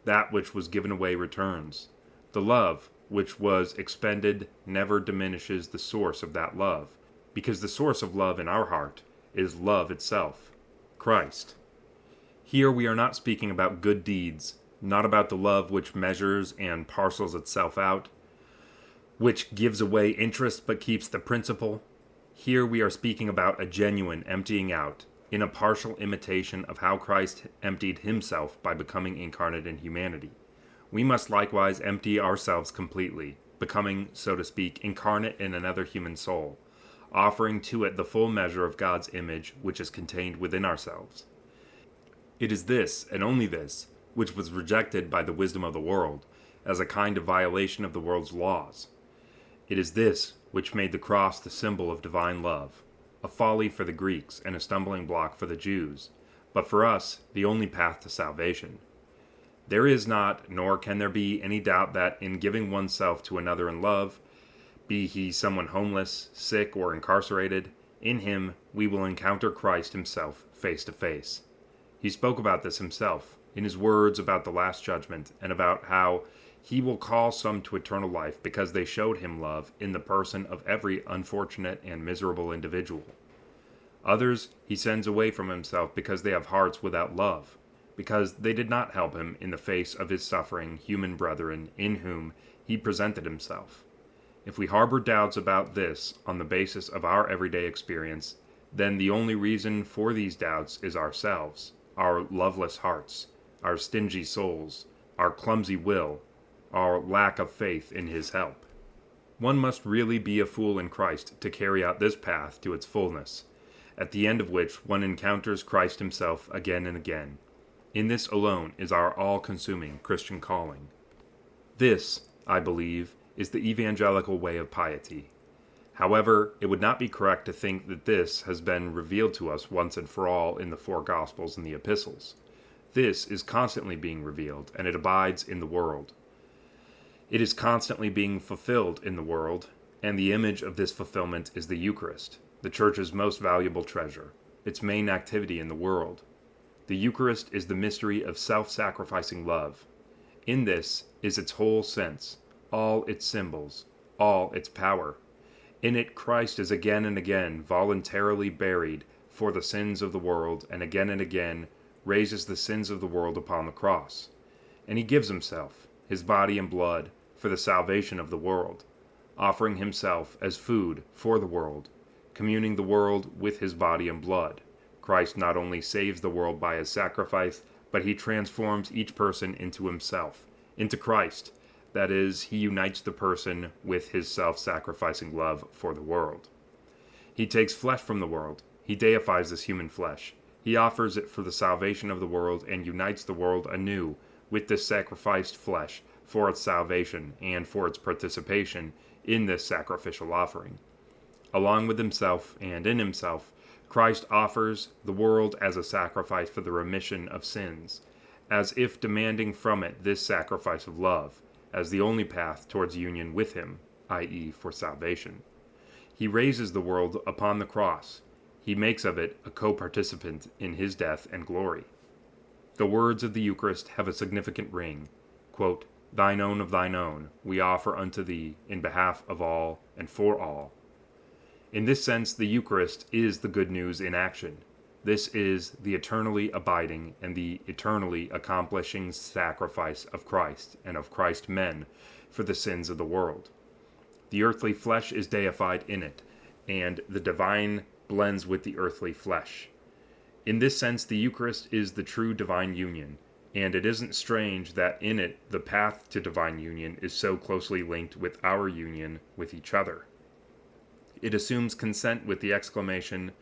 That which was given away returns. The love which was expended never diminishes the source of that love, because the source of love in our heart is love itself, Christ. Here we are not speaking about good deeds, not about the love which measures and parcels itself out, which gives away interest but keeps the principle. Here we are speaking about a genuine emptying out, in a partial imitation of how Christ emptied himself by becoming incarnate in humanity. We must likewise empty ourselves completely, becoming, so to speak, incarnate in another human soul, offering to it the full measure of God's image which is contained within ourselves. It is this, and only this, which was rejected by the wisdom of the world, as a kind of violation of the world's laws. It is this which made the cross the symbol of divine love, a folly for the Greeks and a stumbling block for the Jews, but for us, the only path to salvation. There is not, nor can there be, any doubt that in giving oneself to another in love, be he someone homeless, sick, or incarcerated, in him we will encounter Christ himself face to face. He spoke about this himself, in his words about the Last Judgment, and about how he will call some to eternal life because they showed him love in the person of every unfortunate and miserable individual. Others he sends away from himself because they have hearts without love, because they did not help him in the face of his suffering human brethren in whom he presented himself. If we harbor doubts about this on the basis of our everyday experience, then the only reason for these doubts is ourselves, our loveless hearts, our stingy souls, our clumsy will, our lack of faith in his help. One must really be a fool in Christ to carry out this path to its fullness, at the end of which one encounters Christ himself again and again. In this alone is our all-consuming Christian calling. This, I believe, is the evangelical way of piety. However, it would not be correct to think that this has been revealed to us once and for all in the four Gospels and the Epistles. This is constantly being revealed, and it abides in the world. It is constantly being fulfilled in the world, and the image of this fulfillment is the Eucharist, the Church's most valuable treasure, its main activity in the world. The Eucharist is the mystery of self-sacrificing love. In this is its whole sense, all its symbols, all its power. In it Christ is again and again voluntarily buried for the sins of the world, and again raises the sins of the world upon the cross. And he gives himself, his body and blood, for the salvation of the world, offering himself as food for the world, communing the world with his body and blood. Christ not only saves the world by his sacrifice, but he transforms each person into himself, into Christ. That is, he unites the person with his self-sacrificing love for the world. He takes flesh from the world. He deifies this human flesh. He offers it for the salvation of the world and unites the world anew with this sacrificed flesh for its salvation and for its participation in this sacrificial offering. Along with himself and in himself, Christ offers the world as a sacrifice for the remission of sins, as if demanding from it this sacrifice of love, as the only path towards union with him, i.e., for salvation. He raises the world upon the cross. He makes of it a co-participant in his death and glory. The words of the Eucharist have a significant ring. Quote, thine own of thine own, we offer unto thee in behalf of all and for all. In this sense, the Eucharist is the good news in action. This is the eternally abiding and the eternally accomplishing sacrifice of Christ and of Christ men for the sins of the world. The earthly flesh is deified in it, and the divine blends with the earthly flesh. In this sense, the Eucharist is the true divine union, and it isn't strange that in it the path to divine union is so closely linked with our union with each other. It assumes consent with the exclamation,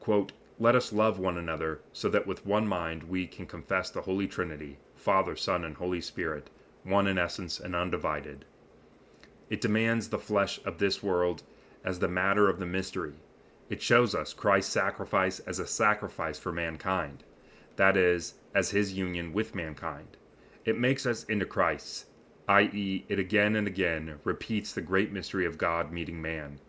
quote, "Let us love one another, so that with one mind we can confess the Holy Trinity, Father, Son, and Holy Spirit, one in essence and undivided." It demands the flesh of this world as the matter of the mystery. It shows us Christ's sacrifice as a sacrifice for mankind, that is, as his union with mankind. It makes us into Christ, i.e., it again and again repeats the great mystery of God meeting man.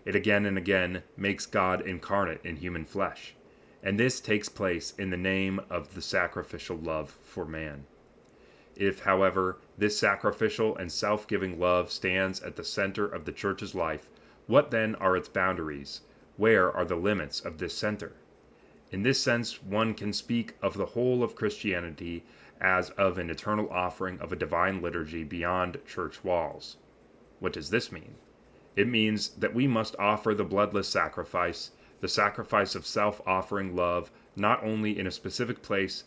It again and again makes God incarnate in human flesh, and this takes place in the name of the sacrificial love for man. If, however, this sacrificial and self-giving love stands at the center of the Church's life, what then are its boundaries? Where are the limits of this center? In this sense, one can speak of the whole of Christianity as of an eternal offering of a divine liturgy beyond church walls. What does this mean? It means that we must offer the bloodless sacrifice, the sacrifice of self-offering love, not only in a specific place,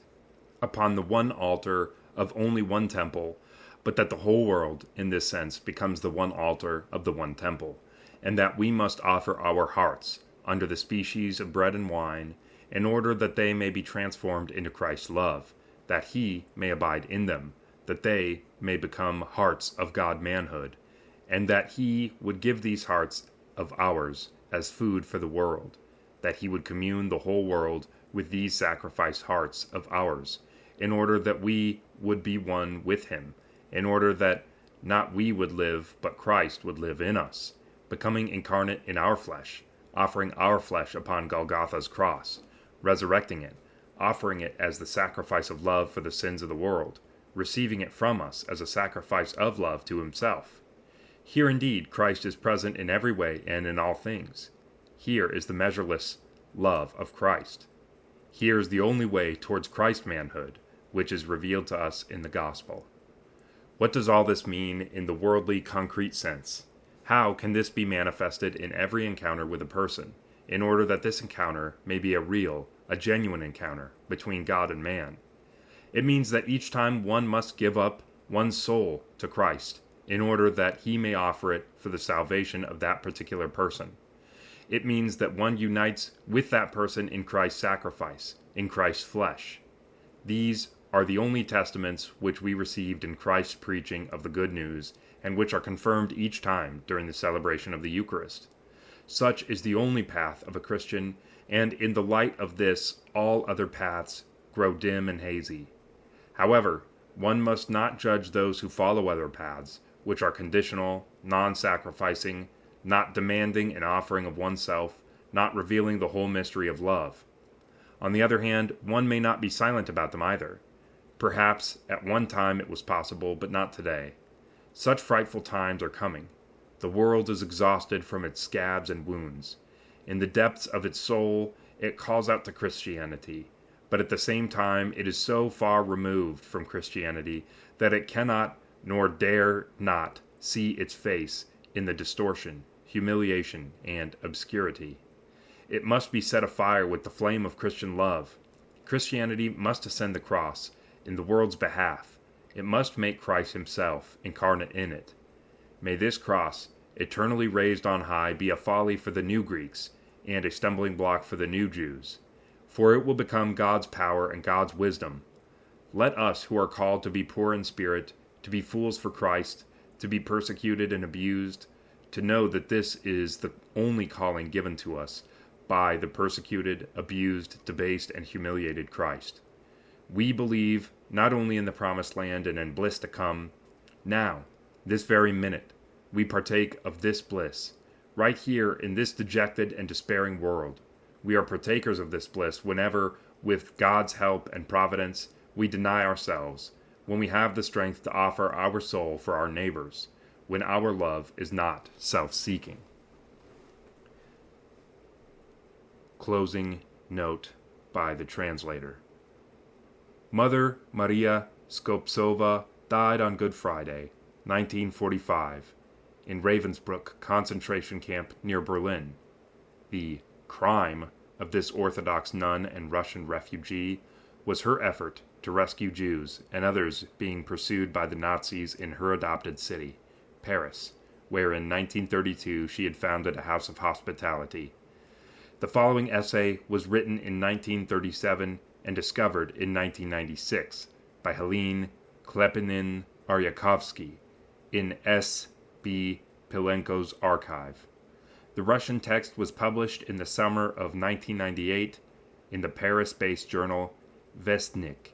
upon the one altar of only one temple, but that the whole world, in this sense, becomes the one altar of the one temple, and that we must offer our hearts, under the species of bread and wine, in order that they may be transformed into Christ's love, that he may abide in them, that they may become hearts of God-manhood, and that he would give these hearts of ours as food for the world, that he would commune the whole world with these sacrificed hearts of ours, in order that we would be one with him, in order that not we would live, but Christ would live in us, becoming incarnate in our flesh, offering our flesh upon Golgotha's cross, resurrecting it, offering it as the sacrifice of love for the sins of the world, receiving it from us as a sacrifice of love to himself. Here indeed Christ is present in every way and in all things. Here is the measureless love of Christ. Here is the only way towards Christ manhood, which is revealed to us in the gospel. What does all this mean in the worldly, concrete sense? How can this be manifested in every encounter with a person, in order that this encounter may be a genuine encounter between God and man? It means that each time one must give up one's soul to Christ, in order that he may offer it for the salvation of that particular person. It means that one unites with that person in Christ's sacrifice, in Christ's flesh. These are the only testaments which we received in Christ's preaching of the good news, and which are confirmed each time during the celebration of the Eucharist. Such is the only path of a Christian, and in the light of this, all other paths grow dim and hazy. However, one must not judge those who follow other paths, which are conditional, non-sacrificing, not demanding an offering of oneself, not revealing the whole mystery of love. On the other hand, one may not be silent about them either. Perhaps at one time it was possible, but not today. Such frightful times are coming. The world is exhausted from its scabs and wounds. In the depths of its soul, it calls out to Christianity, but at the same time it is so far removed from Christianity that it cannot nor dare not see its face in the distortion, humiliation, and obscurity. It must be set afire with the flame of Christian love. Christianity must ascend the cross in the world's behalf. It must make Christ himself incarnate in it. May this cross, eternally raised on high, be a folly for the new Greeks and a stumbling block for the new Jews, for it will become God's power and God's wisdom. Let us who are called to be poor in spirit, to be fools for Christ, to be persecuted and abused, to know that this is the only calling given to us by the persecuted, abused, debased, and humiliated Christ. We believe not only in the promised land and in bliss to come. Now, this very minute, we partake of this bliss. Right here in this dejected and despairing world, we are partakers of this bliss whenever, with God's help and providence, we deny ourselves, when we have the strength to offer our soul for our neighbors, when our love is not self-seeking. Closing note by the translator. Mother Maria Skobtsova died on Good Friday, 1945, in Ravensbrück concentration camp near Berlin. The crime of this Orthodox nun and Russian refugee was her effort to rescue Jews and others being pursued by the Nazis in her adopted city, Paris, where in 1932 she had founded a house of hospitality. The following essay was written in 1937 and discovered in 1996 by Helene Klepinin-Aryakovsky in S. B. Pilenko's archive. The Russian text was published in the summer of 1998 in the Paris-based journal Vestnik,